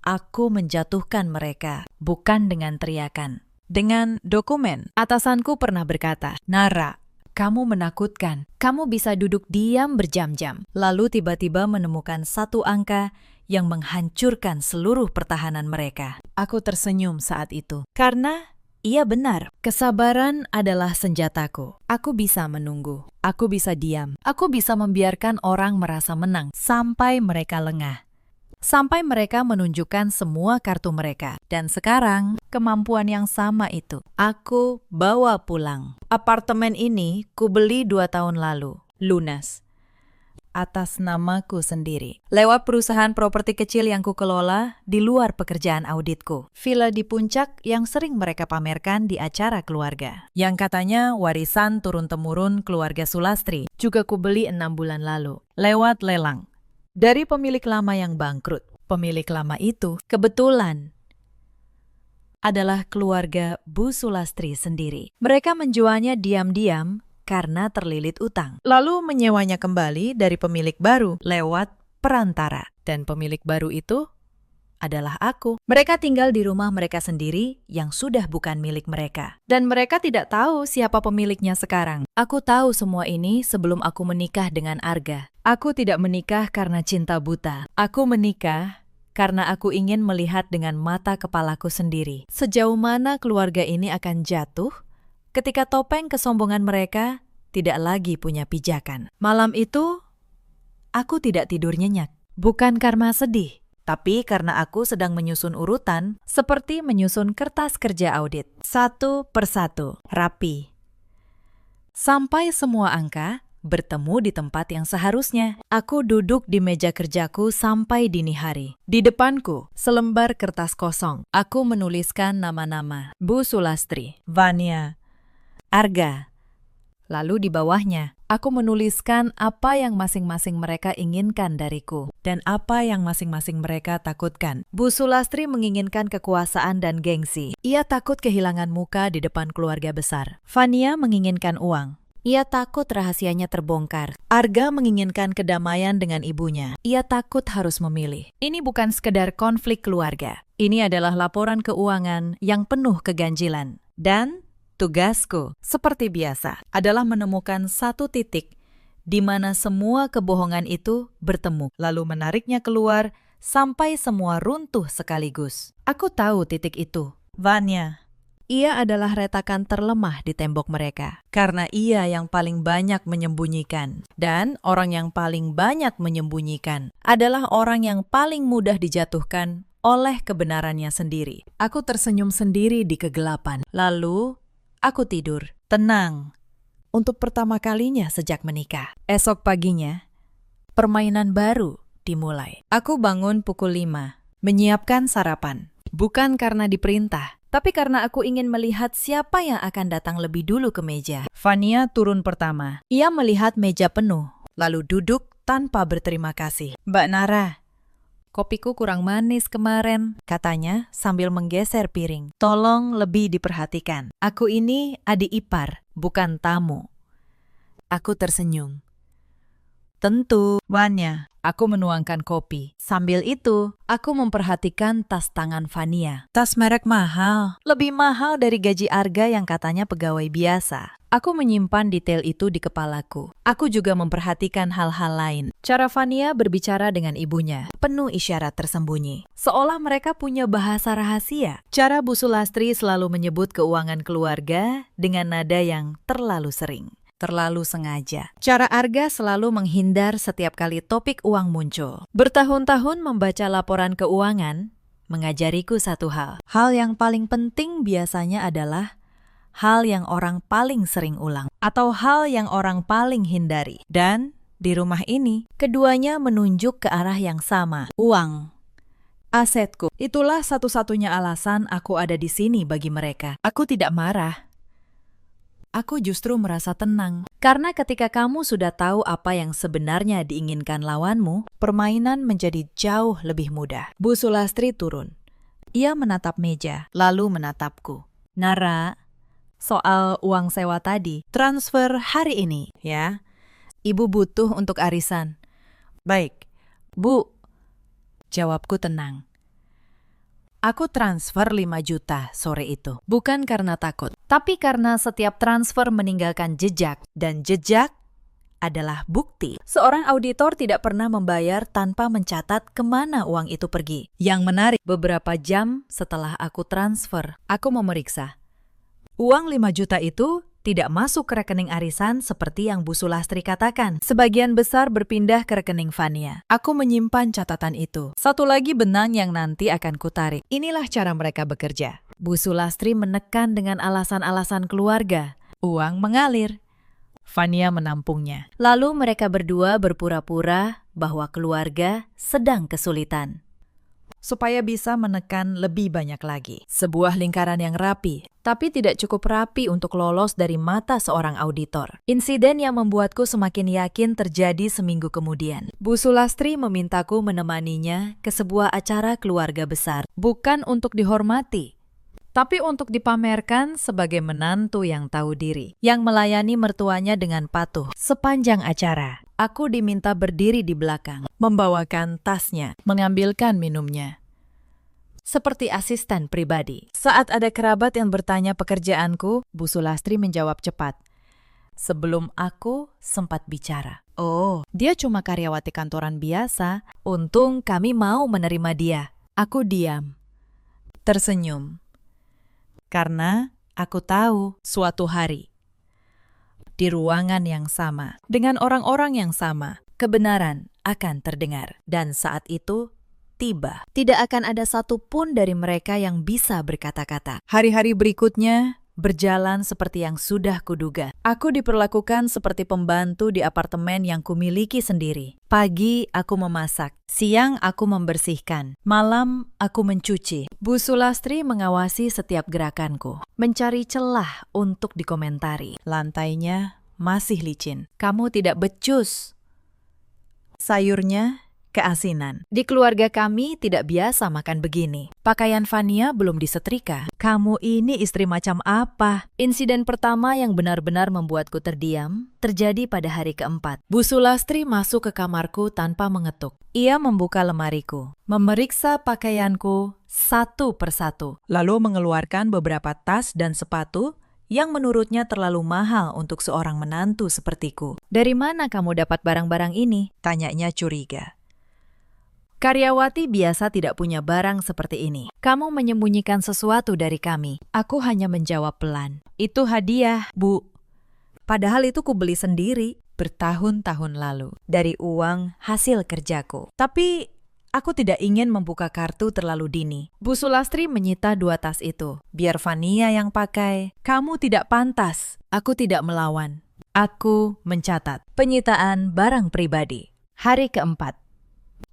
aku menjatuhkan mereka, bukan dengan teriakan. Dengan dokumen. Atasanku pernah berkata, "Nara, kamu menakutkan. Kamu bisa duduk diam berjam-jam, lalu tiba-tiba menemukan satu angka yang menghancurkan seluruh pertahanan mereka." Aku tersenyum saat itu. Karena iya benar, kesabaran adalah senjataku. Aku bisa menunggu. Aku bisa diam. Aku bisa membiarkan orang merasa menang sampai mereka lengah. Sampai mereka menunjukkan semua kartu mereka. Dan sekarang, kemampuan yang sama itu aku bawa pulang. Apartemen ini kubeli 2 tahun lalu, lunas. Atas namaku sendiri. Lewat perusahaan properti kecil yang kukelola di luar pekerjaan auditku. Villa di puncak yang sering mereka pamerkan di acara keluarga. Yang katanya warisan turun-temurun keluarga Sulastri. Juga kubeli 6 bulan lalu. Lewat lelang. Dari pemilik lama yang bangkrut. Pemilik lama itu kebetulan adalah keluarga Bu Sulastri sendiri. Mereka menjualnya diam-diam karena terlilit utang. Lalu menyewanya kembali dari pemilik baru lewat perantara. Dan pemilik baru itu adalah aku. Mereka tinggal di rumah mereka sendiri yang sudah bukan milik mereka. Dan mereka tidak tahu siapa pemiliknya sekarang. Aku tahu semua ini sebelum aku menikah dengan Arga. Aku tidak menikah karena cinta buta. Aku menikah karena aku ingin melihat dengan mata kepalaku sendiri. Sejauh mana keluarga ini akan jatuh ketika topeng kesombongan mereka tidak lagi punya pijakan. Malam itu, aku tidak tidur nyenyak. Bukan karena sedih, tapi karena aku sedang menyusun urutan seperti menyusun kertas kerja audit. Satu persatu, rapi. Sampai semua angka bertemu di tempat yang seharusnya. Aku duduk di meja kerjaku sampai dini hari. Di depanku, selembar kertas kosong. Aku menuliskan nama-nama. Bu Sulastri, Vania, Arga. Lalu di bawahnya, aku menuliskan apa yang masing-masing mereka inginkan dariku dan apa yang masing-masing mereka takutkan. Bu Sulastri menginginkan kekuasaan dan gengsi. Ia takut kehilangan muka di depan keluarga besar. Vania menginginkan uang. Ia takut rahasianya terbongkar. Arga menginginkan kedamaian dengan ibunya. Ia takut harus memilih. Ini bukan sekedar konflik keluarga. Ini adalah laporan keuangan yang penuh keganjilan. Dan tugasku, seperti biasa, adalah menemukan satu titik di mana semua kebohongan itu bertemu, lalu menariknya keluar sampai semua runtuh sekaligus. Aku tahu titik itu. Vanya. Ia adalah retakan terlemah di tembok mereka, karena ia yang paling banyak menyembunyikan. Dan orang yang paling banyak menyembunyikan adalah orang yang paling mudah dijatuhkan oleh kebenarannya sendiri. Aku tersenyum sendiri di kegelapan. Lalu, aku tidur, tenang, untuk pertama kalinya sejak menikah. Esok paginya, permainan baru dimulai. Aku bangun pukul 5, menyiapkan sarapan. Bukan karena diperintah, tapi karena aku ingin melihat siapa yang akan datang lebih dulu ke meja. Vania turun pertama. Ia melihat meja penuh, lalu duduk tanpa berterima kasih. "Mbak Nara, kopiku kurang manis kemarin," katanya sambil menggeser piring. "Tolong lebih diperhatikan. Aku ini adik ipar, bukan tamu." Aku tersenyum. "Tentu, Vanya." Aku menuangkan kopi. Sambil itu, aku memperhatikan tas tangan Vania. Tas merek mahal. Lebih mahal dari gaji Arga yang katanya pegawai biasa. Aku menyimpan detail itu di kepalaku. Aku juga memperhatikan hal-hal lain. Cara Vania berbicara dengan ibunya, penuh isyarat tersembunyi. Seolah mereka punya bahasa rahasia. Cara Bu Sulastri selalu menyebut keuangan keluarga dengan nada yang terlalu sering. Terlalu sengaja. Cara Arga selalu menghindar setiap kali topik uang muncul. Bertahun-tahun membaca laporan keuangan mengajariku satu hal. Hal yang paling penting biasanya adalah hal yang orang paling sering ulang, atau hal yang orang paling hindari. Dan di rumah ini, keduanya menunjuk ke arah yang sama, uang. Asetku. Itulah satu-satunya alasan aku ada di sini bagi mereka. Aku tidak marah. Aku justru merasa tenang. Karena ketika kamu sudah tahu apa yang sebenarnya diinginkan lawanmu, permainan menjadi jauh lebih mudah. Bu Sulastri turun. Ia menatap meja, lalu menatapku. Nara, soal uang sewa tadi, transfer hari ini, ya. Ibu butuh untuk arisan. Baik, Bu. Jawabku tenang. Aku transfer 5 juta sore itu. Bukan karena takut, tapi karena setiap transfer meninggalkan jejak. Dan jejak adalah bukti. Seorang auditor tidak pernah membayar tanpa mencatat kemana uang itu pergi. Yang menarik, beberapa jam setelah aku transfer, aku memeriksa. Uang 5 juta itu tidak masuk ke rekening arisan seperti yang Bu Sulastri katakan. Sebagian besar berpindah ke rekening Fania. Aku menyimpan catatan itu. Satu lagi benang yang nanti akan kutarik. Inilah cara mereka bekerja. Bu Sulastri menekan dengan alasan-alasan keluarga. Uang mengalir. Fania menampungnya. Lalu mereka berdua berpura-pura bahwa keluarga sedang kesulitan. Supaya bisa menekan lebih banyak lagi. Sebuah lingkaran yang rapi, tapi tidak cukup rapi untuk lolos dari mata seorang auditor. Insiden yang membuatku semakin yakin terjadi seminggu kemudian. Bu Sulastri memintaku menemaninya ke sebuah acara keluarga besar. Bukan untuk dihormati, tapi untuk dipamerkan sebagai menantu yang tahu diri, yang melayani mertuanya dengan patuh. Sepanjang acara, aku diminta berdiri di belakang, membawakan tasnya, mengambilkan minumnya. Seperti asisten pribadi. Saat ada kerabat yang bertanya pekerjaanku, Bu Sulastri menjawab cepat. Sebelum aku sempat bicara. Oh, dia cuma karyawati kantoran biasa. Untung kami mau menerima dia. Aku diam. Tersenyum. Karena aku tahu suatu hari, di ruangan yang sama, dengan orang-orang yang sama, kebenaran akan terdengar. Dan saat itu tiba. Tidak akan ada satupun dari mereka yang bisa berkata-kata. Hari-hari berikutnya berjalan seperti yang sudah kuduga. Aku diperlakukan seperti pembantu di apartemen yang kumiliki sendiri. Pagi aku memasak, siang aku membersihkan, malam aku mencuci. Bu Sulastri mengawasi setiap gerakanku, mencari celah untuk dikomentari. Lantainya masih licin. Kamu tidak becus. Sayurnya keasinan. Di keluarga kami tidak biasa makan begini. Pakaian Fania belum disetrika. Kamu ini istri macam apa? Insiden pertama yang benar-benar membuatku terdiam terjadi pada hari keempat. Bu Sulastri masuk ke kamarku tanpa mengetuk. Ia membuka lemariku, memeriksa pakaianku satu persatu, lalu mengeluarkan beberapa tas dan sepatu yang menurutnya terlalu mahal untuk seorang menantu sepertiku. Dari mana kamu dapat barang-barang ini? Tanyanya curiga. Karyawati biasa tidak punya barang seperti ini. Kamu menyembunyikan sesuatu dari kami. Aku hanya menjawab pelan. Itu hadiah, Bu. Padahal itu kubeli sendiri bertahun-tahun lalu dari uang hasil kerjaku. Tapi aku tidak ingin membuka kartu terlalu dini. Bu Sulastri menyita 2 tas itu. Biar Fania yang pakai. Kamu tidak pantas. Aku tidak melawan. Aku mencatat. Penyitaan barang pribadi. Hari keempat.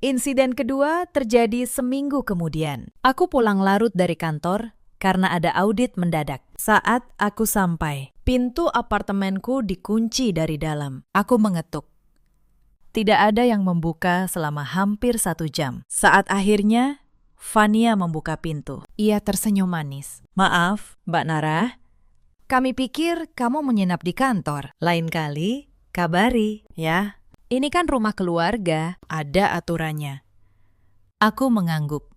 Insiden kedua terjadi seminggu kemudian. Aku pulang larut dari kantor karena ada audit mendadak. Saat aku sampai, pintu apartemenku dikunci dari dalam. Aku mengetuk. Tidak ada yang membuka selama hampir 1 jam. Saat akhirnya, Fania membuka pintu. Ia tersenyum manis. Maaf, Mbak Nara. Kami pikir kamu menginap di kantor. Lain kali, kabari, ya. Ini kan rumah keluarga, ada aturannya. Aku mengangguk.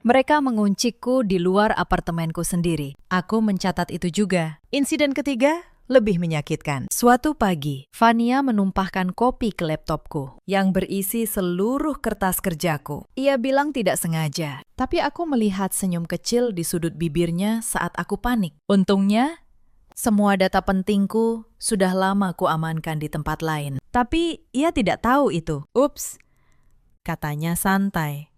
Mereka mengunciku di luar apartemenku sendiri. Aku mencatat itu juga. Insiden ketiga lebih menyakitkan. Suatu pagi, Fania menumpahkan kopi ke laptopku yang berisi seluruh kertas kerjaku. Ia bilang tidak sengaja, tapi aku melihat senyum kecil di sudut bibirnya saat aku panik. Untungnya, semua data pentingku sudah lama kuamankan di tempat lain. Tapi ia tidak tahu itu. Ups, katanya santai.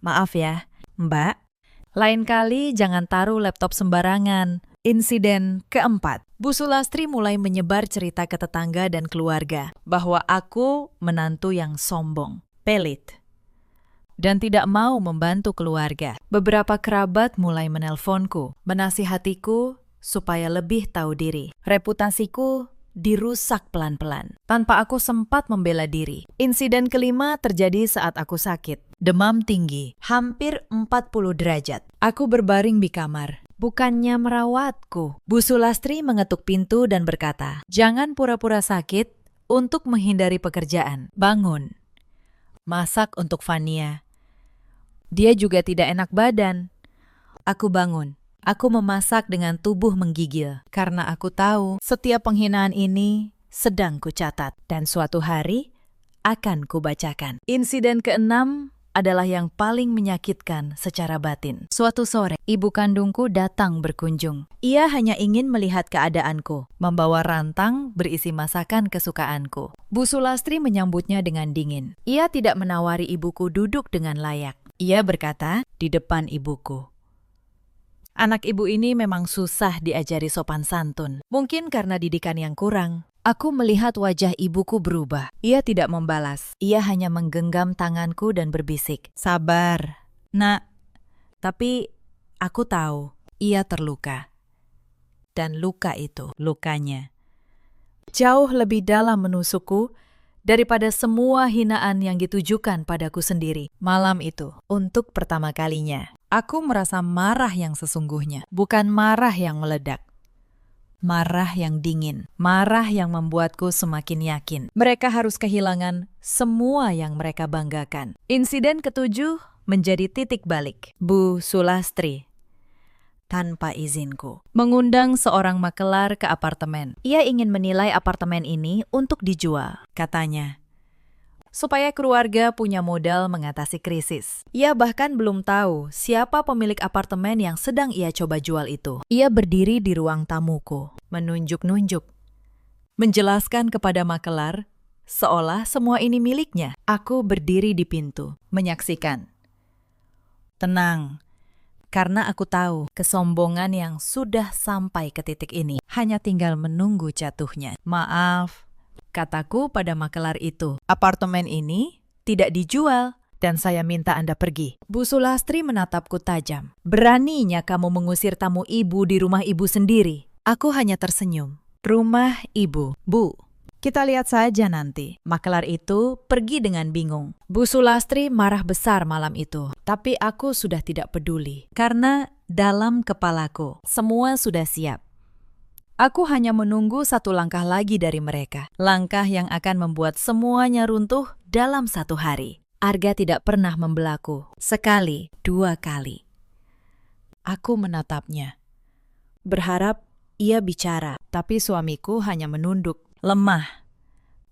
Maaf ya, Mbak. Lain kali jangan taruh laptop sembarangan. Insiden keempat. Bu Sulastri mulai menyebar cerita ke tetangga dan keluarga bahwa aku menantu yang sombong, pelit, dan tidak mau membantu keluarga. Beberapa kerabat mulai menelponku, menasihatiku supaya lebih tahu diri. Reputasiku dirusak pelan-pelan, tanpa aku sempat membela diri. Insiden kelima terjadi saat aku sakit. Demam tinggi, hampir 40 derajat. Aku berbaring di kamar. Bukannya merawatku. Bu Sulastri mengetuk pintu dan berkata, "Jangan pura-pura sakit untuk menghindari pekerjaan. Bangun. Masak untuk Fania. Dia juga tidak enak badan." Aku bangun. Aku memasak dengan tubuh menggigil, karena aku tahu setiap penghinaan ini sedang kucatat, dan suatu hari akan kubacakan. Insiden keenam adalah yang paling menyakitkan secara batin. Suatu sore, ibu kandungku datang berkunjung. Ia hanya ingin melihat keadaanku, membawa rantang berisi masakan kesukaanku. Bu Sulastri menyambutnya dengan dingin. Ia tidak menawari ibuku duduk dengan layak. Ia berkata di depan ibuku, "Anak ibu ini memang susah diajari sopan santun. Mungkin karena didikan yang kurang." Aku melihat wajah ibuku berubah. Ia tidak membalas. Ia hanya menggenggam tanganku dan berbisik, "Sabar, Nak." Tapi aku tahu ia terluka. Dan luka itu, lukanya, jauh lebih dalam menusukku daripada semua hinaan yang ditujukan padaku sendiri. Malam itu, untuk pertama kalinya, aku merasa marah yang sesungguhnya, bukan marah yang meledak. Marah yang dingin, marah yang membuatku semakin yakin mereka harus kehilangan semua yang mereka banggakan. Insiden ketujuh menjadi titik balik. Bu Sulastri, tanpa izinku, mengundang seorang makelar ke apartemen. Ia ingin menilai apartemen ini untuk dijual, katanya, supaya keluarga punya modal mengatasi krisis. Ia bahkan belum tahu siapa pemilik apartemen yang sedang ia coba jual itu. Ia berdiri di ruang tamuku, menunjuk-nunjuk, menjelaskan kepada makelar seolah semua ini miliknya. Aku berdiri di pintu, menyaksikan. Tenang, karena aku tahu kesombongan yang sudah sampai ke titik ini hanya tinggal menunggu jatuhnya. "Maaf," kataku pada makelar itu, "apartemen ini tidak dijual dan saya minta Anda pergi." Bu Sulastri menatapku tajam. "Beraninya kamu mengusir tamu ibu di rumah ibu sendiri?" Aku hanya tersenyum. "Rumah ibu, Bu. Kita lihat saja nanti." Makelar itu pergi dengan bingung. Bu Sulastri marah besar malam itu. Tapi aku sudah tidak peduli. Karena dalam kepalaku, semua sudah siap. Aku hanya menunggu satu langkah lagi dari mereka. Langkah yang akan membuat semuanya runtuh dalam satu hari. Arga tidak pernah membelaku. Sekali, dua kali. Aku menatapnya, berharap ia bicara, tapi suamiku hanya menunduk, lemah,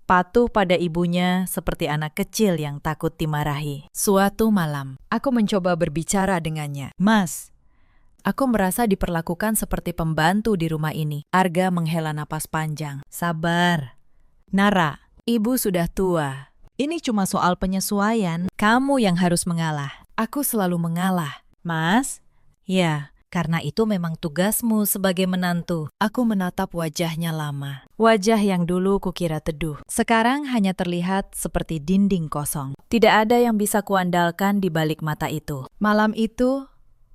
patuh pada ibunya seperti anak kecil yang takut dimarahi. Suatu malam, aku mencoba berbicara dengannya. "Mas, aku merasa diperlakukan seperti pembantu di rumah ini." Arga menghela napas panjang. "Sabar, Nara, ibu sudah tua. Ini cuma soal penyesuaian. Kamu yang harus mengalah." Aku selalu mengalah. "Mas?" "Ya, karena itu memang tugasmu sebagai menantu." Aku menatap wajahnya lama. Wajah yang dulu kukira teduh, sekarang hanya terlihat seperti dinding kosong. Tidak ada yang bisa kuandalkan di balik mata itu. Malam itu,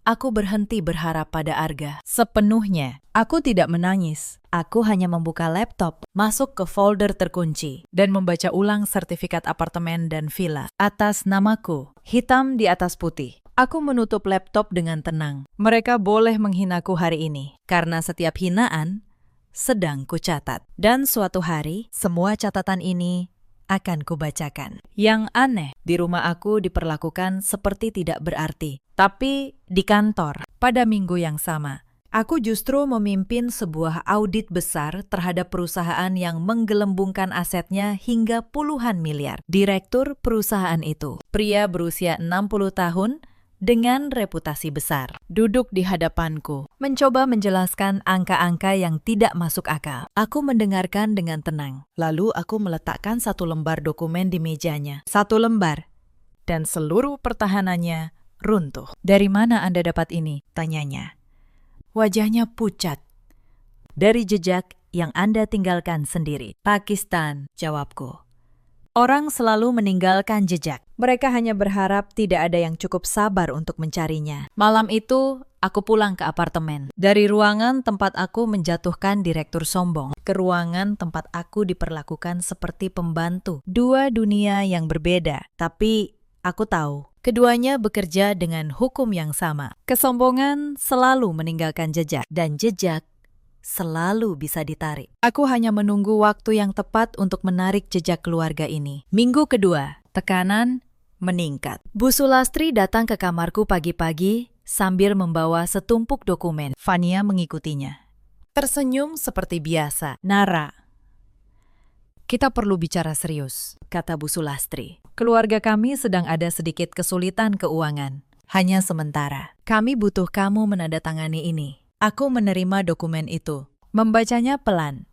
aku berhenti berharap pada Arga sepenuhnya. Aku tidak menangis. Aku hanya membuka laptop, masuk ke folder terkunci, dan membaca ulang sertifikat apartemen dan villa atas namaku, hitam di atas putih. Aku menutup laptop dengan tenang. Mereka boleh menghinaku hari ini, karena setiap hinaan sedang kucatat. Dan suatu hari, semua catatan ini akan kubacakan. Yang aneh, di rumah aku diperlakukan seperti tidak berarti. Tapi di kantor, pada minggu yang sama, aku justru memimpin sebuah audit besar terhadap perusahaan yang menggelembungkan asetnya hingga puluhan miliar. Direktur perusahaan itu, pria berusia 60 tahun, dengan reputasi besar, duduk di hadapanku, mencoba menjelaskan angka-angka yang tidak masuk akal. Aku mendengarkan dengan tenang. Lalu aku meletakkan satu lembar dokumen di mejanya. Satu lembar. Dan seluruh pertahanannya runtuh. "Dari mana Anda dapat ini?" tanyanya. Wajahnya pucat, dari jejak yang Anda tinggalkan sendiri. Pakistan, jawabku. Orang selalu meninggalkan jejak. Mereka hanya berharap tidak ada yang cukup sabar untuk mencarinya. Malam itu, aku pulang ke apartemen. Dari ruangan tempat aku menjatuhkan direktur sombong, ke ruangan tempat aku diperlakukan seperti pembantu. Dua dunia yang berbeda, tapi aku tahu keduanya bekerja dengan hukum yang sama. Kesombongan selalu meninggalkan jejak, dan jejak selalu bisa ditarik. Aku hanya menunggu waktu yang tepat untuk menarik jejak keluarga ini. Minggu kedua, tekanan meningkat. Bu Sulastri datang ke kamarku pagi-pagi sambil membawa setumpuk dokumen. Fania mengikutinya. Tersenyum seperti biasa. Nara, kita perlu bicara serius, kata Bu Sulastri. Keluarga kami sedang ada sedikit kesulitan keuangan. Hanya sementara. Kami butuh kamu menandatangani ini. Aku menerima dokumen itu. Membacanya pelan.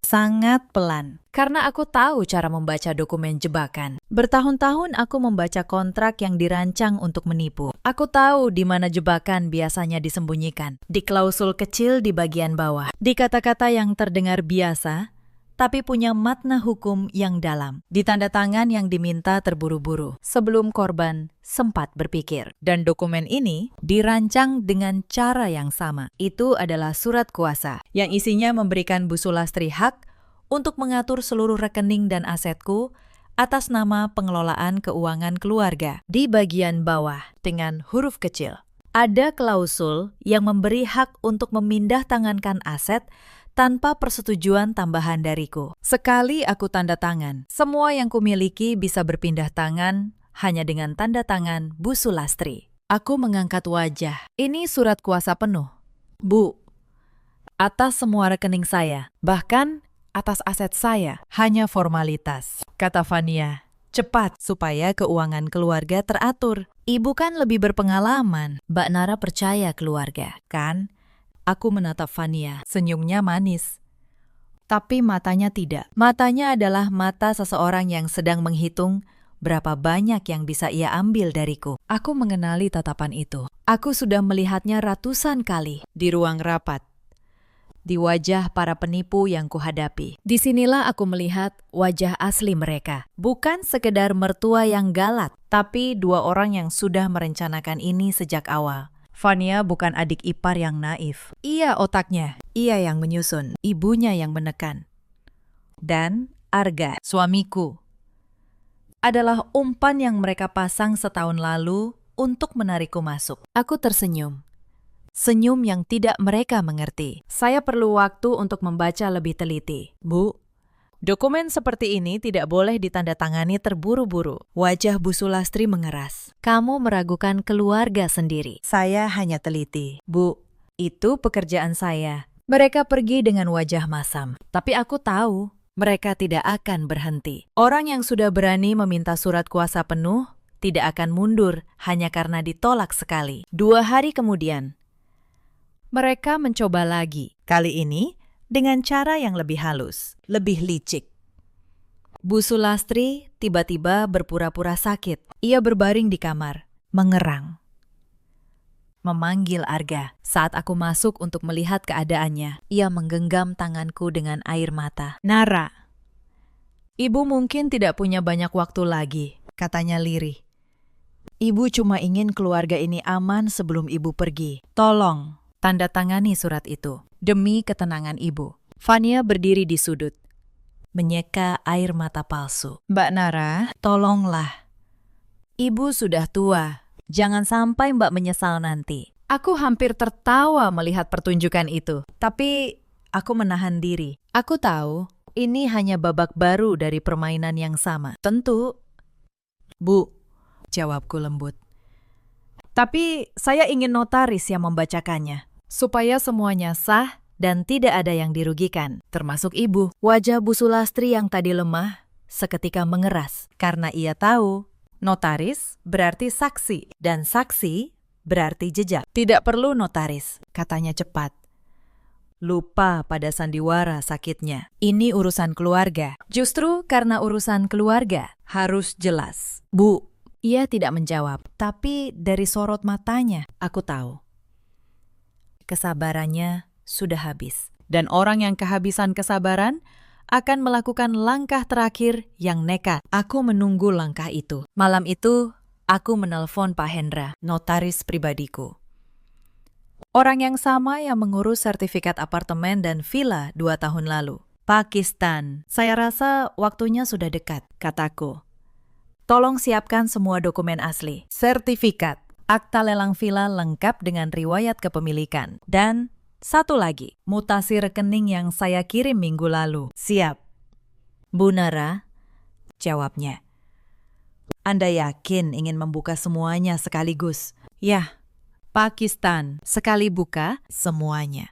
Sangat pelan. Karena aku tahu cara membaca dokumen jebakan. Bertahun-tahun aku membaca kontrak yang dirancang untuk menipu. Aku tahu di mana jebakan biasanya disembunyikan. Di klausul kecil di bagian bawah. Di kata-kata yang terdengar biasa, tapi punya makna hukum yang dalam. Di tanda tangan yang diminta terburu-buru, sebelum korban sempat berpikir. Dan dokumen ini dirancang dengan cara yang sama. Itu adalah surat kuasa, yang isinya memberikan Bu Sulastri hak untuk mengatur seluruh rekening dan asetku atas nama pengelolaan keuangan keluarga. Di bagian bawah, dengan huruf kecil, ada klausul yang memberi hak untuk memindah tangankan aset tanpa persetujuan tambahan dariku. Sekali aku tanda tangan, semua yang kumiliki bisa berpindah tangan hanya dengan tanda tangan Bu Sulastri. Aku mengangkat wajah. Ini surat kuasa penuh. Bu, atas semua rekening saya, bahkan atas aset saya, hanya formalitas, kata Fania. Cepat, supaya keuangan keluarga teratur. Ibu kan lebih berpengalaman. Mbak Nara percaya keluarga, kan? Aku menatap Fania, senyumnya manis. Tapi matanya tidak. Matanya adalah mata seseorang yang sedang menghitung berapa banyak yang bisa ia ambil dariku. Aku mengenali tatapan itu. Aku sudah melihatnya ratusan kali di ruang rapat, di wajah para penipu yang kuhadapi. Disinilah aku melihat wajah asli mereka. Bukan sekedar mertua yang galak, tapi dua orang yang sudah merencanakan ini sejak awal. Fania bukan adik ipar yang naif. Ia otaknya, ia yang menyusun, ibunya yang menekan. Dan Arga, suamiku, adalah umpan yang mereka pasang setahun lalu untuk menarikku masuk. Aku tersenyum. Senyum yang tidak mereka mengerti. Saya perlu waktu untuk membaca lebih teliti. Bu, dokumen seperti ini tidak boleh ditandatangani terburu-buru. Wajah Bu Sulastri mengeras. Kamu meragukan keluarga sendiri. Saya hanya teliti. Bu, itu pekerjaan saya. Mereka pergi dengan wajah masam. Tapi aku tahu, mereka tidak akan berhenti. Orang yang sudah berani meminta surat kuasa penuh, tidak akan mundur hanya karena ditolak sekali. 2 hari kemudian, mereka mencoba lagi. Kali ini, dengan cara yang lebih halus, lebih licik. Bu Sulastri tiba-tiba berpura-pura sakit. Ia berbaring di kamar, mengerang. Memanggil Arga. Saat aku masuk untuk melihat keadaannya, ia menggenggam tanganku dengan air mata. Nara, ibu mungkin tidak punya banyak waktu lagi, katanya lirih. Ibu cuma ingin keluarga ini aman sebelum ibu pergi. Tolong, tanda tangani surat itu. Demi ketenangan ibu. Fania berdiri di sudut, menyeka air mata palsu. Mbak Nara, tolonglah. Ibu sudah tua. Jangan sampai Mbak menyesal nanti. Aku hampir tertawa melihat pertunjukan itu. Tapi aku menahan diri. Aku tahu ini hanya babak baru dari permainan yang sama. Tentu. Bu, jawabku lembut. Tapi saya ingin notaris yang membacakannya. Supaya semuanya sah dan tidak ada yang dirugikan, termasuk ibu. Wajah Bu Sulastri yang tadi lemah seketika mengeras, karena ia tahu notaris berarti saksi, dan saksi berarti jejak. Tidak perlu notaris, katanya cepat. Lupa pada sandiwara sakitnya. Ini urusan keluarga. Justru karena urusan keluarga, harus jelas. Bu, ia tidak menjawab, tapi dari sorot matanya, aku tahu. Kesabarannya sudah habis. Dan orang yang kehabisan kesabaran akan melakukan langkah terakhir yang nekat. Aku menunggu langkah itu. Malam itu, aku menelpon Pak Hendra, notaris pribadiku. Orang yang sama yang mengurus sertifikat apartemen dan villa 2 tahun lalu. Pakistan, saya rasa waktunya sudah dekat, kataku. Tolong siapkan semua dokumen asli, sertifikat, akta lelang villa lengkap dengan riwayat kepemilikan, dan satu lagi, mutasi rekening yang saya kirim minggu lalu. Siap. Bu Nara, jawabnya. Anda yakin ingin membuka semuanya sekaligus? Ya, Pakistan, sekali buka semuanya.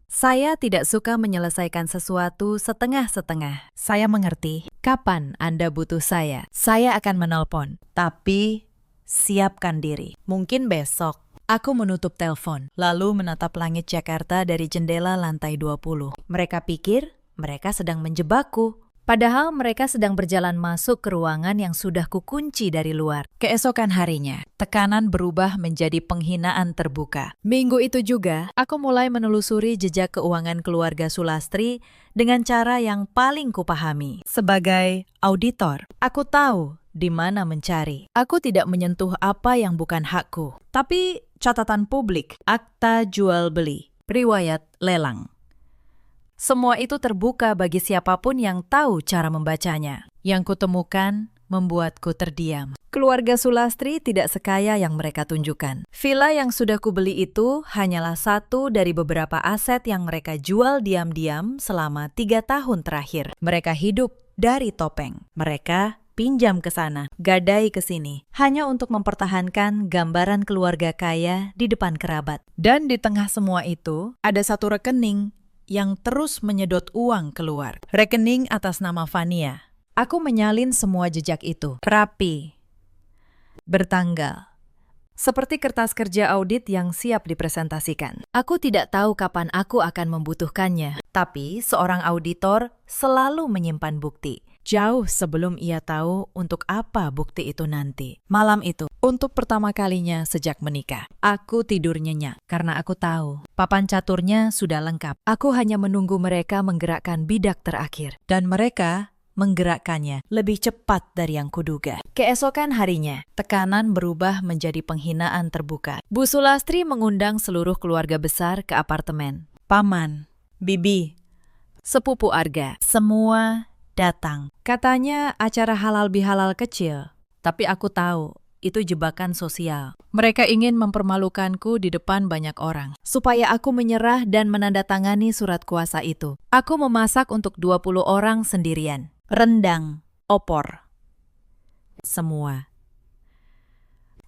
Saya tidak suka menyelesaikan sesuatu setengah-setengah. Saya mengerti. Kapan Anda butuh saya? Saya akan menelpon. Tapi, siapkan diri. Mungkin besok. Aku menutup telepon, lalu menatap langit Jakarta dari jendela lantai 20. Mereka pikir mereka sedang menjebakku. Padahal mereka sedang berjalan masuk ke ruangan yang sudah kukunci dari luar. Keesokan harinya, tekanan berubah menjadi penghinaan terbuka. Minggu itu juga, aku mulai menelusuri jejak keuangan keluarga Sulastri dengan cara yang paling kupahami. Sebagai auditor, aku tahu di mana mencari. Aku tidak menyentuh apa yang bukan hakku. Tapi catatan publik, akta jual beli, riwayat lelang. Semua itu terbuka bagi siapapun yang tahu cara membacanya. Yang kutemukan membuatku terdiam. Keluarga Sulastri tidak sekaya yang mereka tunjukkan. Villa yang sudah kubeli itu hanyalah satu dari beberapa aset yang mereka jual diam-diam selama 3 tahun terakhir. Mereka hidup dari topeng. Mereka pinjam ke sana, gadai ke sini, hanya untuk mempertahankan gambaran keluarga kaya di depan kerabat. Dan di tengah semua itu, ada satu rekening yang terus menyedot uang keluar. Rekening atas nama Fania. Aku menyalin semua jejak itu. Rapi. Bertanggal. Seperti kertas kerja audit yang siap dipresentasikan. Aku tidak tahu kapan aku akan membutuhkannya. Tapi seorang auditor selalu menyimpan bukti. Jauh sebelum ia tahu untuk apa bukti itu nanti. Malam itu, untuk pertama kalinya sejak menikah, aku tidur nyenyak karena aku tahu papan caturnya sudah lengkap. Aku hanya menunggu mereka menggerakkan bidak terakhir. Dan mereka menggerakkannya lebih cepat dari yang kuduga. Keesokan harinya, tekanan berubah menjadi penghinaan terbuka. Bu Sulastri mengundang seluruh keluarga besar ke apartemen. Paman, bibi, sepupu Arga, semua datang. Katanya acara halal bihalal kecil, tapi aku tahu itu jebakan sosial. Mereka ingin mempermalukanku di depan banyak orang, supaya aku menyerah dan menandatangani surat kuasa itu. Aku memasak untuk 20 orang sendirian. Rendang, opor, semua.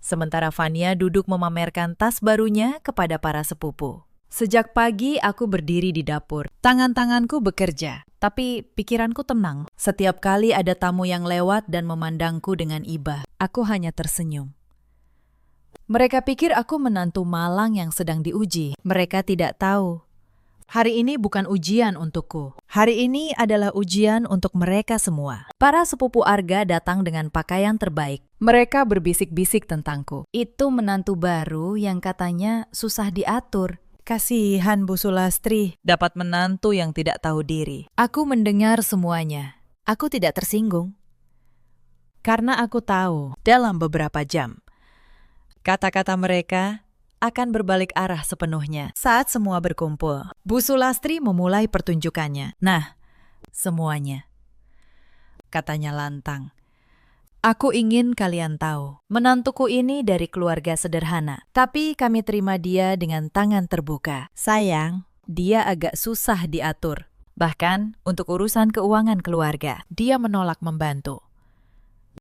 Sementara Fania duduk memamerkan tas barunya kepada para sepupu. Sejak pagi aku berdiri di dapur. Tangan-tanganku bekerja, tapi pikiranku tenang. Setiap kali ada tamu yang lewat dan memandangku dengan iba, aku hanya tersenyum. Mereka pikir aku menantu malang yang sedang diuji. Mereka tidak tahu. Hari ini bukan ujian untukku. Hari ini adalah ujian untuk mereka semua. Para sepupu Arga datang dengan pakaian terbaik. Mereka berbisik-bisik tentangku. Itu menantu baru yang katanya susah diatur. Kasihan Bu Sulastri, dapat menantu yang tidak tahu diri. Aku mendengar semuanya. Aku tidak tersinggung. Karena aku tahu, dalam beberapa jam, kata-kata mereka akan berbalik arah sepenuhnya. Saat semua berkumpul, Bu Sulastri memulai pertunjukannya. Nah, semuanya. Katanya lantang. Aku ingin kalian tahu, menantuku ini dari keluarga sederhana, tapi kami terima dia dengan tangan terbuka. Sayang, dia agak susah diatur. Bahkan untuk urusan keuangan keluarga, dia menolak membantu.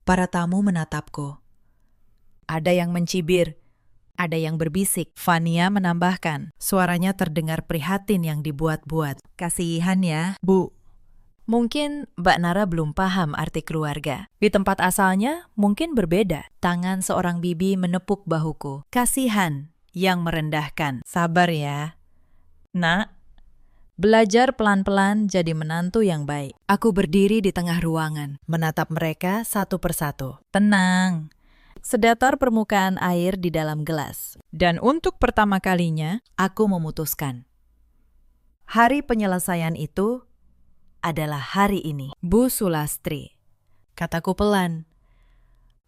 Para tamu menatapku. Ada yang mencibir, ada yang berbisik. Fania menambahkan, suaranya terdengar prihatin yang dibuat-buat. Kasihan ya, Bu. Mungkin Mbak Nara belum paham arti keluarga. Di tempat asalnya mungkin berbeda. Tangan seorang bibi menepuk bahuku. Kasihan yang merendahkan. Sabar ya. Nak, belajar pelan-pelan jadi menantu yang baik. Aku berdiri di tengah ruangan, menatap mereka satu persatu. Tenang. Sedatar permukaan air di dalam gelas. Dan untuk pertama kalinya, aku memutuskan. Hari penyelesaian itu adalah hari ini. Bu Sulastri, kataku pelan.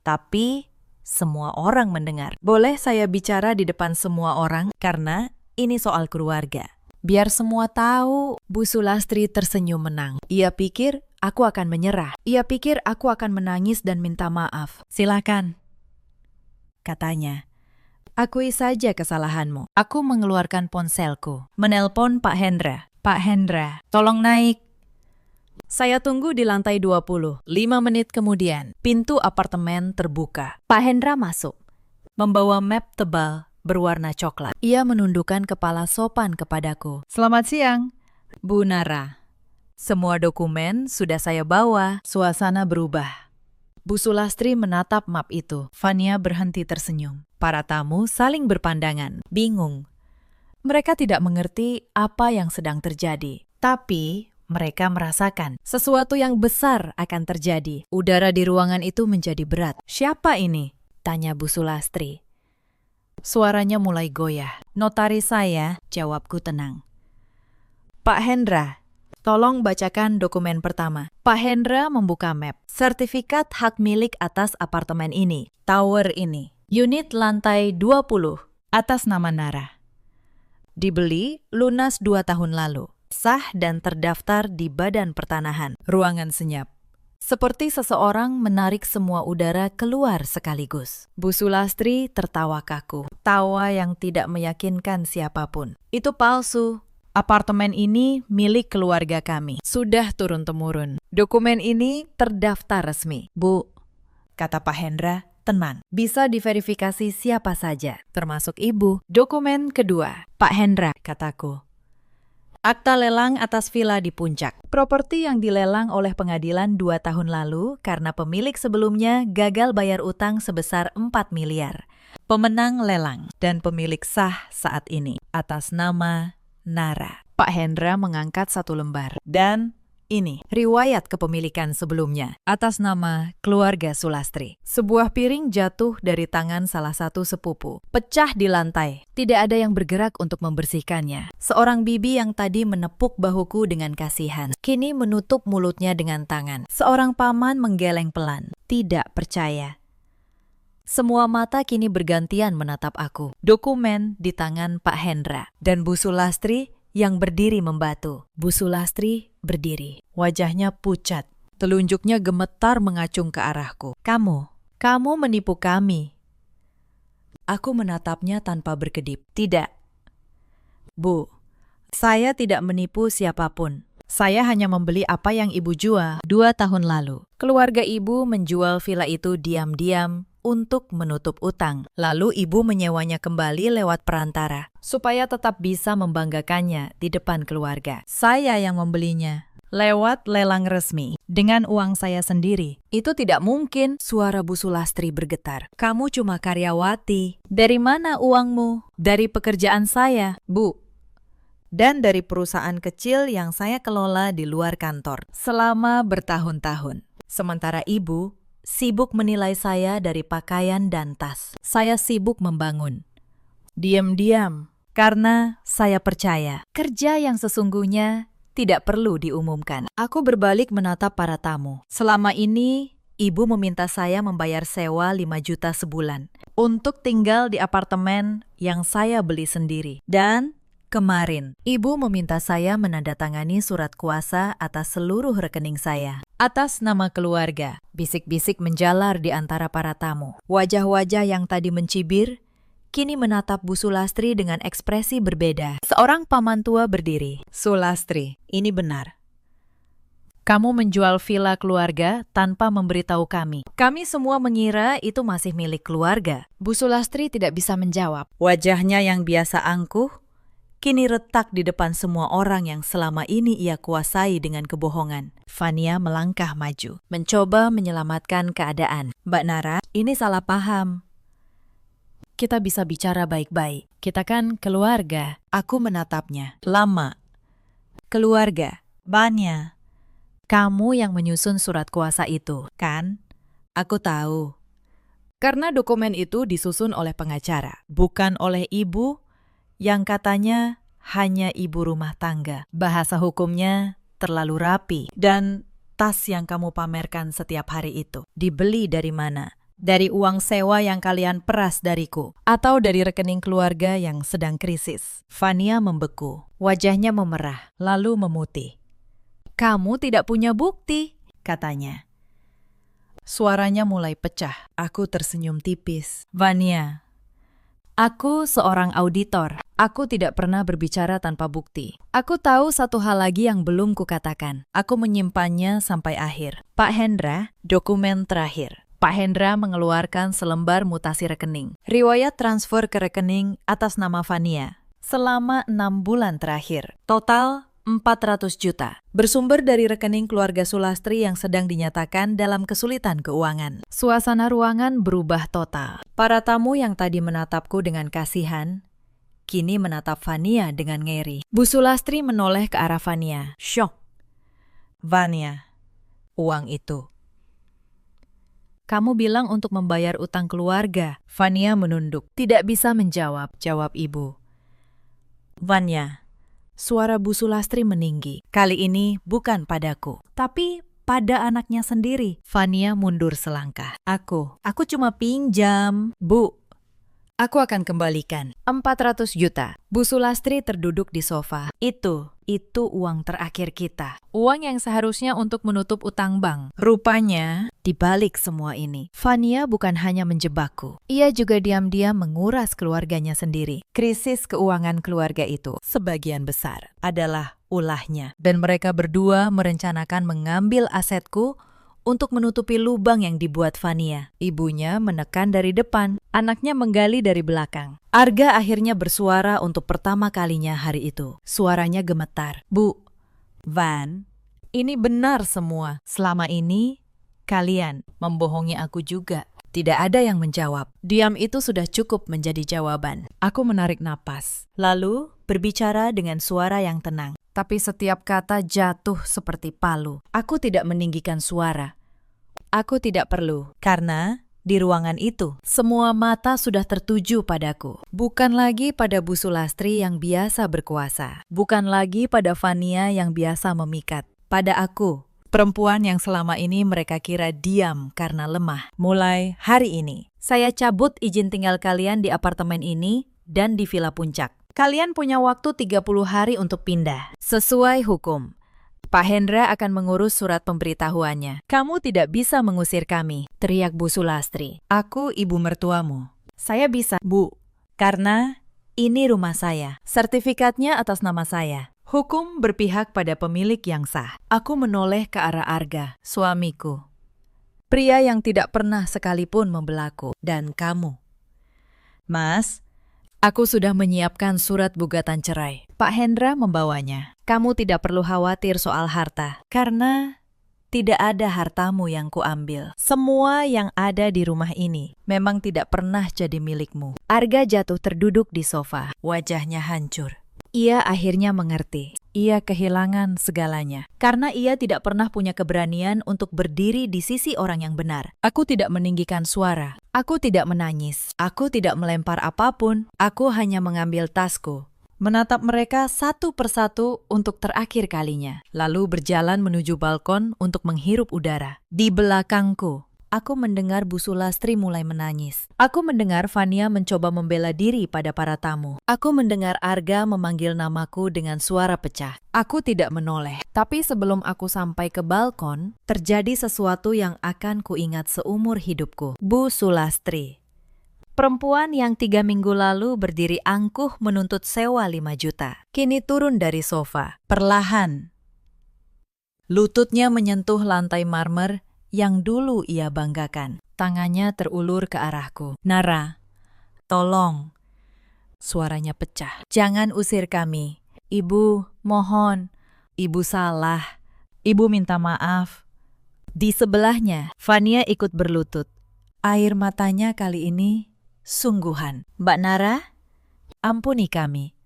Tapi semua orang mendengar. Boleh saya bicara di depan semua orang? Karena ini soal keluarga. Biar semua tahu. Bu Sulastri tersenyum menang. Ia pikir aku akan menyerah. Ia pikir aku akan menangis dan minta maaf. Silakan, katanya. Akui saja kesalahanmu. Aku mengeluarkan ponselku. Menelpon Pak Hendra. Pak Hendra, tolong naik. Saya tunggu di lantai 20. 5 menit kemudian, pintu apartemen terbuka. Pak Hendra masuk. Membawa map tebal berwarna coklat. Ia menundukkan kepala sopan kepadaku. Selamat siang, Bu Nara. Semua dokumen sudah saya bawa. Suasana berubah. Bu Sulastri menatap map itu. Fania berhenti tersenyum. Para tamu saling berpandangan, bingung. Mereka tidak mengerti apa yang sedang terjadi. Tapi mereka merasakan sesuatu yang besar akan terjadi. Udara di ruangan itu menjadi berat. Siapa ini? Tanya Bu Sulastri. Suaranya mulai goyah. Notaris saya, jawabku tenang. Pak Hendra, tolong bacakan dokumen pertama. Pak Hendra membuka map. Sertifikat hak milik atas apartemen ini, tower ini. Unit lantai 20, atas nama Nara. Dibeli lunas 2 tahun lalu. Sah dan terdaftar di Badan Pertanahan. Ruangan senyap. Seperti seseorang menarik semua udara keluar sekaligus. Bu Sulastri tertawa kaku. Tawa yang tidak meyakinkan siapapun. Itu palsu. Apartemen ini milik keluarga kami. Sudah turun-temurun. Dokumen ini terdaftar resmi. Bu, kata Pak Hendra, tenang. Bisa diverifikasi siapa saja, termasuk ibu. Dokumen kedua. Pak Hendra, kataku. Akta lelang atas villa di Puncak. Properti yang dilelang oleh pengadilan 2 tahun lalu karena pemilik sebelumnya gagal bayar utang sebesar 4 miliar. Pemenang lelang dan pemilik sah saat ini atas nama Nara. Pak Hendra mengangkat 1 lembar. Dan ini riwayat kepemilikan sebelumnya atas nama keluarga Sulastri. Sebuah piring jatuh dari tangan salah satu sepupu. Pecah di lantai. Tidak ada yang bergerak untuk membersihkannya. Seorang bibi yang tadi menepuk bahuku dengan kasihan, kini menutup mulutnya dengan tangan. Seorang paman menggeleng pelan. Tidak percaya. Semua mata kini bergantian menatap aku. Dokumen di tangan Pak Hendra. Dan Bu Sulastri yang berdiri membatu. Bu Sulastri berdiri. Wajahnya pucat. Telunjuknya gemetar mengacung ke arahku. Kamu menipu kami. Aku menatapnya tanpa berkedip. Tidak. Bu, saya tidak menipu siapapun. Saya hanya membeli apa yang ibu jual 2 tahun lalu. Keluarga ibu menjual villa itu diam-diam untuk menutup utang. Lalu ibu menyewanya kembali lewat perantara, supaya tetap bisa membanggakannya di depan keluarga. Saya yang membelinya, lewat lelang resmi, dengan uang saya sendiri. Itu tidak mungkin, suara Bu Sulastri bergetar. Kamu cuma karyawati. Dari mana uangmu? Dari pekerjaan saya, Bu. Dan dari perusahaan kecil yang saya kelola di luar kantor selama bertahun-tahun. Sementara ibu sibuk menilai saya dari pakaian dan tas. Saya sibuk membangun. Diam-diam, karena saya percaya kerja yang sesungguhnya tidak perlu diumumkan. Aku berbalik menatap para tamu. Selama ini, ibu meminta saya membayar sewa 5 juta sebulan untuk tinggal di apartemen yang saya beli sendiri. Dan kemarin, ibu meminta saya menandatangani surat kuasa atas seluruh rekening saya. Atas nama keluarga, bisik-bisik menjalar di antara para tamu. Wajah-wajah yang tadi mencibir, kini menatap Bu Sulastri dengan ekspresi berbeda. Seorang paman tua berdiri. Sulastri, ini benar. Kamu menjual villa keluarga tanpa memberitahu kami. Kami semua mengira itu masih milik keluarga. Bu Sulastri tidak bisa menjawab. Wajahnya yang biasa angkuh, kini retak di depan semua orang yang selama ini ia kuasai dengan kebohongan. Fania melangkah maju, mencoba menyelamatkan keadaan. Mbak Nara, ini salah paham. Kita bisa bicara baik-baik. Kita kan keluarga. Aku menatapnya. Lama. Keluarga. Banya. Kamu yang menyusun surat kuasa itu, kan? Aku tahu. Karena dokumen itu disusun oleh pengacara, bukan oleh ibu yang katanya hanya ibu rumah tangga. Bahasa hukumnya terlalu rapi. Dan tas yang kamu pamerkan setiap hari itu dibeli dari mana? Dari uang sewa yang kalian peras dariku, atau dari rekening keluarga yang sedang krisis? Vania membeku, wajahnya memerah, lalu memutih. Kamu tidak punya bukti, katanya. Suaranya mulai pecah. Aku tersenyum tipis. Vania, aku seorang auditor. Aku tidak pernah berbicara tanpa bukti. Aku tahu satu hal lagi yang belum kukatakan. Aku menyimpannya sampai akhir. Pak Hendra, dokumen terakhir. Pak Hendra mengeluarkan selembar mutasi rekening. Riwayat transfer ke rekening atas nama Vania. Selama 6 bulan terakhir. Total 400 juta. Bersumber dari rekening keluarga Sulastri yang sedang dinyatakan dalam kesulitan keuangan. Suasana ruangan berubah total. Para tamu yang tadi menatapku dengan kasihan, kini menatap Vania dengan ngeri. Bu Sulastri menoleh ke arah Vania. Syok. Vania, uang itu. Kamu bilang untuk membayar utang keluarga. Vania menunduk. Tidak bisa menjawab, jawab ibu. Vania, suara Bu Sulastri meninggi. Kali ini bukan padaku, tapi pada anaknya sendiri. Vania mundur selangkah. Aku cuma pinjam. Bu, aku akan kembalikan 400 juta. Bu Sulastri terduduk di sofa. Itu uang terakhir kita. Uang yang seharusnya untuk menutup utang bank. Rupanya, di balik semua ini, Vania bukan hanya menjebakku. Ia juga diam-diam menguras keluarganya sendiri. Krisis keuangan keluarga itu, sebagian besar, adalah ulahnya. Dan mereka berdua merencanakan mengambil asetku untuk menutupi lubang yang dibuat Vania. Ibunya menekan dari depan, anaknya menggali dari belakang. Arga akhirnya bersuara untuk pertama kalinya hari itu. Suaranya gemetar. Bu, Van, ini benar semua. Selama ini, kalian membohongi aku juga. Tidak ada yang menjawab. Diam itu sudah cukup menjadi jawaban. Aku menarik napas, lalu berbicara dengan suara yang tenang. Tapi setiap kata jatuh seperti palu. Aku tidak meninggikan suara. Aku tidak perlu, karena di ruangan itu, semua mata sudah tertuju padaku. Bukan lagi pada Bu Sulastri yang biasa berkuasa. Bukan lagi pada Vania yang biasa memikat. Pada aku, perempuan yang selama ini mereka kira diam karena lemah. Mulai hari ini, saya cabut izin tinggal kalian di apartemen ini dan di Villa Puncak. Kalian punya waktu 30 hari untuk pindah. Sesuai hukum, Pak Hendra akan mengurus surat pemberitahuannya. Kamu tidak bisa mengusir kami, teriak Bu Sulastri. Aku ibu mertuamu. Saya bisa, Bu, karena ini rumah saya. Sertifikatnya atas nama saya. Hukum berpihak pada pemilik yang sah. Aku menoleh ke arah Arga, suamiku. Pria yang tidak pernah sekalipun membelaku. Dan kamu. Mas, aku sudah menyiapkan surat gugatan cerai. Pak Hendra membawanya. Kamu tidak perlu khawatir soal harta, karena tidak ada hartamu yang kuambil. Semua yang ada di rumah ini memang tidak pernah jadi milikmu. Arga jatuh terduduk di sofa, wajahnya hancur. Ia akhirnya mengerti. Ia kehilangan segalanya. Karena ia tidak pernah punya keberanian untuk berdiri di sisi orang yang benar. Aku tidak meninggikan suara. Aku tidak menangis. Aku tidak melempar apapun. Aku hanya mengambil tasku. Menatap mereka satu persatu untuk terakhir kalinya. Lalu berjalan menuju balkon untuk menghirup udara. Di belakangku, aku mendengar Bu Sulastri mulai menangis. Aku mendengar Vania mencoba membela diri pada para tamu. Aku mendengar Arga memanggil namaku dengan suara pecah. Aku tidak menoleh. Tapi sebelum aku sampai ke balkon, terjadi sesuatu yang akan kuingat seumur hidupku. Bu Sulastri. Perempuan yang 3 minggu lalu berdiri angkuh menuntut sewa 5 juta. Kini turun dari sofa. Perlahan. Lututnya menyentuh lantai marmer yang dulu ia banggakan. Tangannya terulur ke arahku. Nara, tolong. Suaranya pecah. Jangan usir kami. Ibu, mohon. Ibu salah. Ibu minta maaf. Di sebelahnya, Vania ikut berlutut. Air matanya kali ini sungguhan. Mbak Nara, ampuni kami.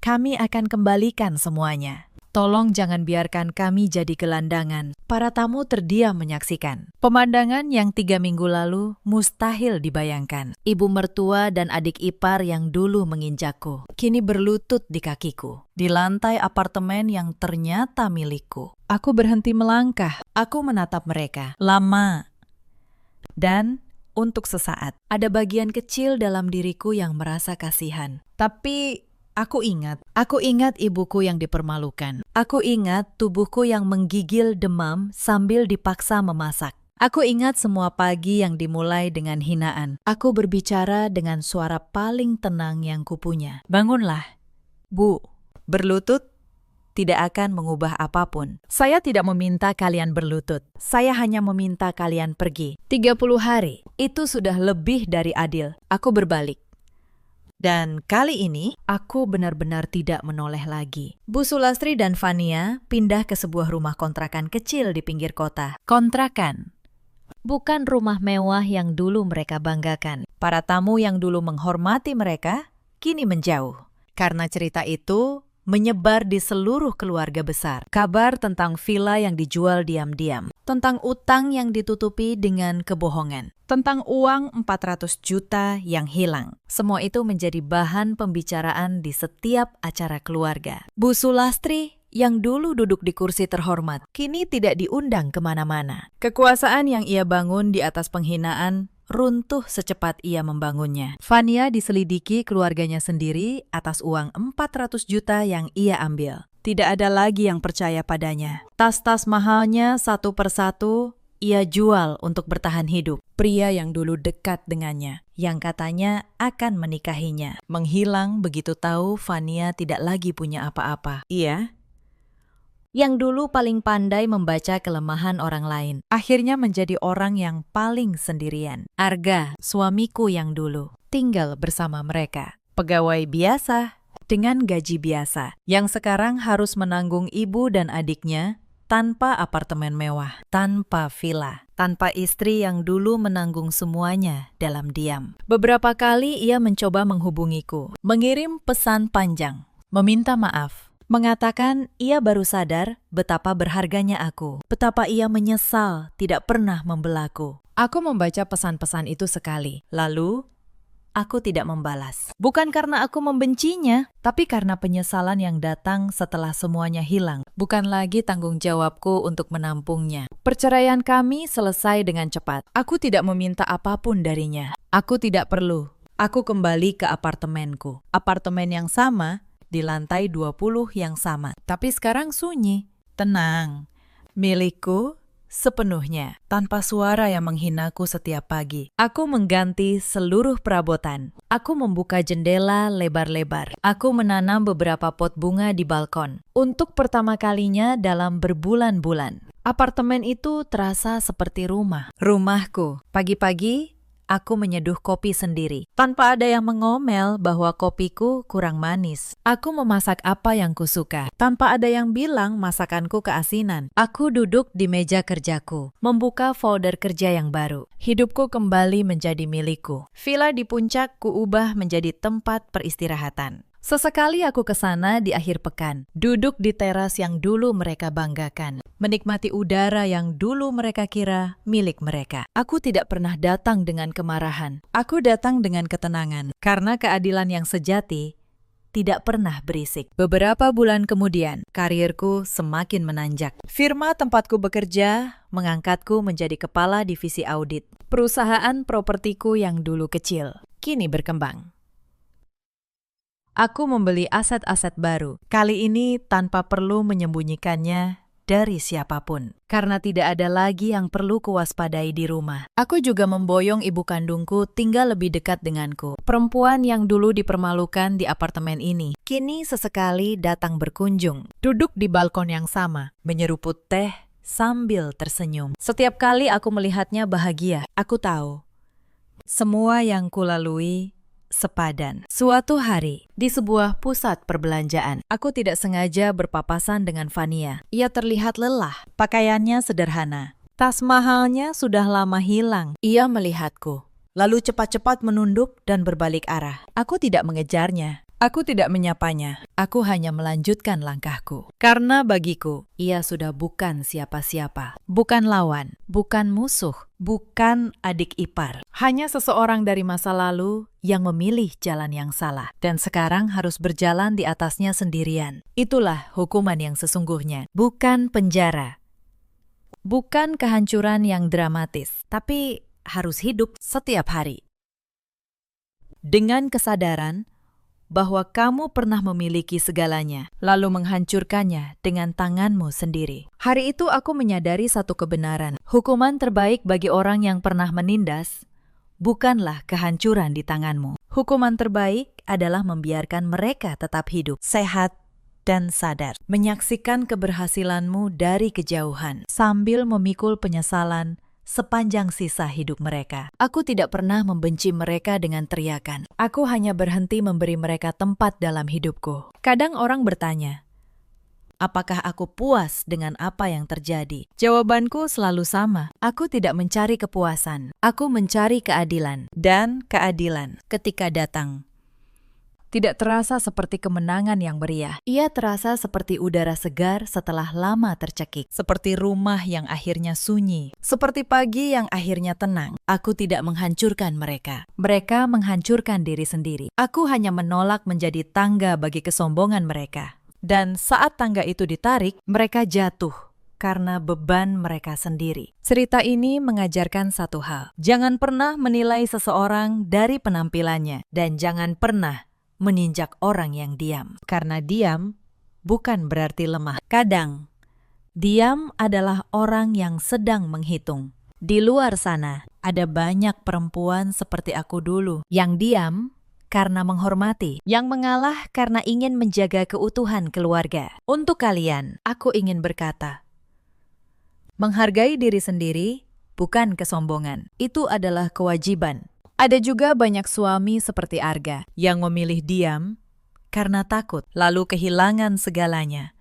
Kami akan kembalikan semuanya. Tolong jangan biarkan kami jadi gelandangan. Para tamu terdiam menyaksikan. Pemandangan yang 3 minggu lalu mustahil dibayangkan. Ibu mertua dan adik ipar yang dulu menginjakku, kini berlutut di kakiku. Di lantai apartemen yang ternyata milikku. Aku berhenti melangkah. Aku menatap mereka. Lama. Dan untuk sesaat, ada bagian kecil dalam diriku yang merasa kasihan. Tapi aku ingat ibuku yang dipermalukan. Aku ingat tubuhku yang menggigil demam sambil dipaksa memasak. Aku ingat semua pagi yang dimulai dengan hinaan. Aku berbicara dengan suara paling tenang yang kupunya. Bangunlah, Bu. Berlutut tidak akan mengubah apapun. Saya tidak meminta kalian berlutut. Saya hanya meminta kalian pergi. 30 hari. Itu sudah lebih dari adil. Aku berbalik. Dan kali ini, aku benar-benar tidak menoleh lagi. Bu Sulastri dan Fania pindah ke sebuah rumah kontrakan kecil di pinggir kota. Kontrakan. Bukan rumah mewah yang dulu mereka banggakan. Para tamu yang dulu menghormati mereka, kini menjauh. Karena cerita itu menyebar di seluruh keluarga besar. Kabar tentang villa yang dijual diam-diam. Tentang utang yang ditutupi dengan kebohongan. Tentang uang 400 juta yang hilang. Semua itu menjadi bahan pembicaraan di setiap acara keluarga. Bu Sulastri yang dulu duduk di kursi terhormat, kini tidak diundang kemana-mana. Kekuasaan yang ia bangun di atas penghinaan runtuh secepat ia membangunnya. Fania diselidiki keluarganya sendiri atas uang 400 juta yang ia ambil. Tidak ada lagi yang percaya padanya. Tas-tas mahalnya satu persatu ia jual untuk bertahan hidup. Pria yang dulu dekat dengannya, yang katanya akan menikahinya, menghilang begitu tahu Fania tidak lagi punya apa-apa. Ia yang dulu paling pandai membaca kelemahan orang lain, akhirnya menjadi orang yang paling sendirian. Arga, suamiku yang dulu, tinggal bersama mereka. Pegawai biasa, dengan gaji biasa, yang sekarang harus menanggung ibu dan adiknya tanpa apartemen mewah, tanpa villa, tanpa istri yang dulu menanggung semuanya dalam diam. Beberapa kali ia mencoba menghubungiku, mengirim pesan panjang, meminta maaf. Mengatakan ia baru sadar betapa berharganya aku, betapa ia menyesal tidak pernah membelaku. Aku membaca pesan-pesan itu sekali, lalu aku tidak membalas. Bukan karena aku membencinya, tapi karena penyesalan yang datang setelah semuanya hilang. Bukan lagi tanggung jawabku untuk menampungnya. Perceraian kami selesai dengan cepat. Aku tidak meminta apapun darinya. Aku tidak perlu. Aku kembali ke apartemenku. Apartemen yang sama, di lantai 20 yang sama. Tapi sekarang sunyi, tenang. Milikku sepenuhnya, tanpa suara yang menghinaku setiap pagi. Aku mengganti seluruh perabotan. Aku membuka jendela lebar-lebar. Aku menanam beberapa pot bunga di balkon. Untuk pertama kalinya dalam berbulan-bulan. Apartemen itu terasa seperti rumah. Rumahku. Pagi-pagi, aku menyeduh kopi sendiri, tanpa ada yang mengomel bahwa kopiku kurang manis. Aku memasak apa yang kusuka, tanpa ada yang bilang masakanku keasinan. Aku duduk di meja kerjaku, membuka folder kerja yang baru. Hidupku kembali menjadi milikku. Villa di puncak kuubah menjadi tempat peristirahatan. Sesekali aku ke sana di akhir pekan, duduk di teras yang dulu mereka banggakan, menikmati udara yang dulu mereka kira milik mereka. Aku tidak pernah datang dengan kemarahan. Aku datang dengan ketenangan, karena keadilan yang sejati tidak pernah berisik. Beberapa bulan kemudian, karirku semakin menanjak. Firma tempatku bekerja mengangkatku menjadi kepala divisi audit. Perusahaan propertiku yang dulu kecil, kini berkembang. Aku membeli aset-aset baru, kali ini tanpa perlu menyembunyikannya dari siapapun. Karena tidak ada lagi yang perlu kuwaspadai di rumah. Aku juga memboyong ibu kandungku tinggal lebih dekat denganku. Perempuan yang dulu dipermalukan di apartemen ini, kini sesekali datang berkunjung. Duduk di balkon yang sama, menyeruput teh sambil tersenyum. Setiap kali aku melihatnya bahagia, aku tahu semua yang kulalui sepadan. Suatu hari, di sebuah pusat perbelanjaan, aku tidak sengaja berpapasan dengan Fania. Ia terlihat lelah, pakaiannya sederhana. Tas mahalnya sudah lama hilang. Ia melihatku, lalu cepat-cepat menunduk dan berbalik arah. Aku tidak mengejarnya. Aku tidak menyapanya. Aku hanya melanjutkan langkahku. Karena bagiku, ia sudah bukan siapa-siapa. Bukan lawan, bukan musuh, bukan adik ipar. Hanya seseorang dari masa lalu yang memilih jalan yang salah. Dan sekarang harus berjalan di atasnya sendirian. Itulah hukuman yang sesungguhnya. Bukan penjara. Bukan kehancuran yang dramatis. Tapi harus hidup setiap hari. Dengan kesadaran bahwa kamu pernah memiliki segalanya, lalu menghancurkannya dengan tanganmu sendiri. Hari itu aku menyadari satu kebenaran. Hukuman terbaik bagi orang yang pernah menindas bukanlah kehancuran di tanganmu. Hukuman terbaik adalah membiarkan mereka tetap hidup, sehat, dan sadar. Menyaksikan keberhasilanmu dari kejauhan, sambil memikul penyesalan sepanjang sisa hidup mereka. Aku tidak pernah membenci mereka dengan teriakan. Aku hanya berhenti memberi mereka tempat dalam hidupku. Kadang orang bertanya, apakah aku puas dengan apa yang terjadi? Jawabanku selalu sama. Aku tidak mencari kepuasan. Aku mencari keadilan. Dan keadilan ketika datang tidak terasa seperti kemenangan yang meriah. Ia terasa seperti udara segar setelah lama tercekik. Seperti rumah yang akhirnya sunyi. Seperti pagi yang akhirnya tenang. Aku tidak menghancurkan mereka. Mereka menghancurkan diri sendiri. Aku hanya menolak menjadi tangga bagi kesombongan mereka. Dan saat tangga itu ditarik, mereka jatuh karena beban mereka sendiri. Cerita ini mengajarkan satu hal. Jangan pernah menilai seseorang dari penampilannya. Dan jangan pernah meninjak orang yang diam. Karena diam bukan berarti lemah. Kadang, diam adalah orang yang sedang menghitung. Di luar sana, ada banyak perempuan seperti aku dulu yang diam karena menghormati, yang mengalah karena ingin menjaga keutuhan keluarga. Untuk kalian, aku ingin berkata, menghargai diri sendiri bukan kesombongan. Itu adalah kewajiban. Ada juga banyak suami seperti Arga yang memilih diam karena takut, lalu kehilangan segalanya,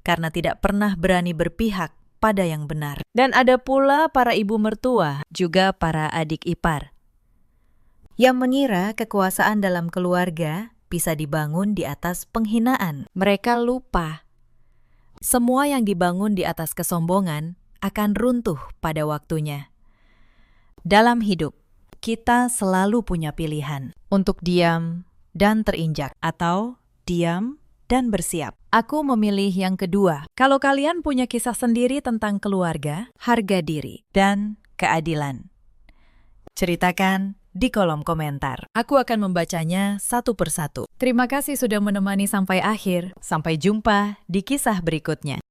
karena tidak pernah berani berpihak pada yang benar. Dan ada pula para ibu mertua, juga para adik ipar, yang mengira kekuasaan dalam keluarga bisa dibangun di atas penghinaan. Mereka lupa, semua yang dibangun di atas kesombongan akan runtuh pada waktunya. Dalam hidup, kita selalu punya pilihan untuk diam dan terinjak atau diam dan bersiap. Aku memilih yang kedua. Kalau kalian punya kisah sendiri tentang keluarga, harga diri, dan keadilan, ceritakan di kolom komentar. Aku akan membacanya satu persatu. Terima kasih sudah menemani sampai akhir. Sampai jumpa di kisah berikutnya.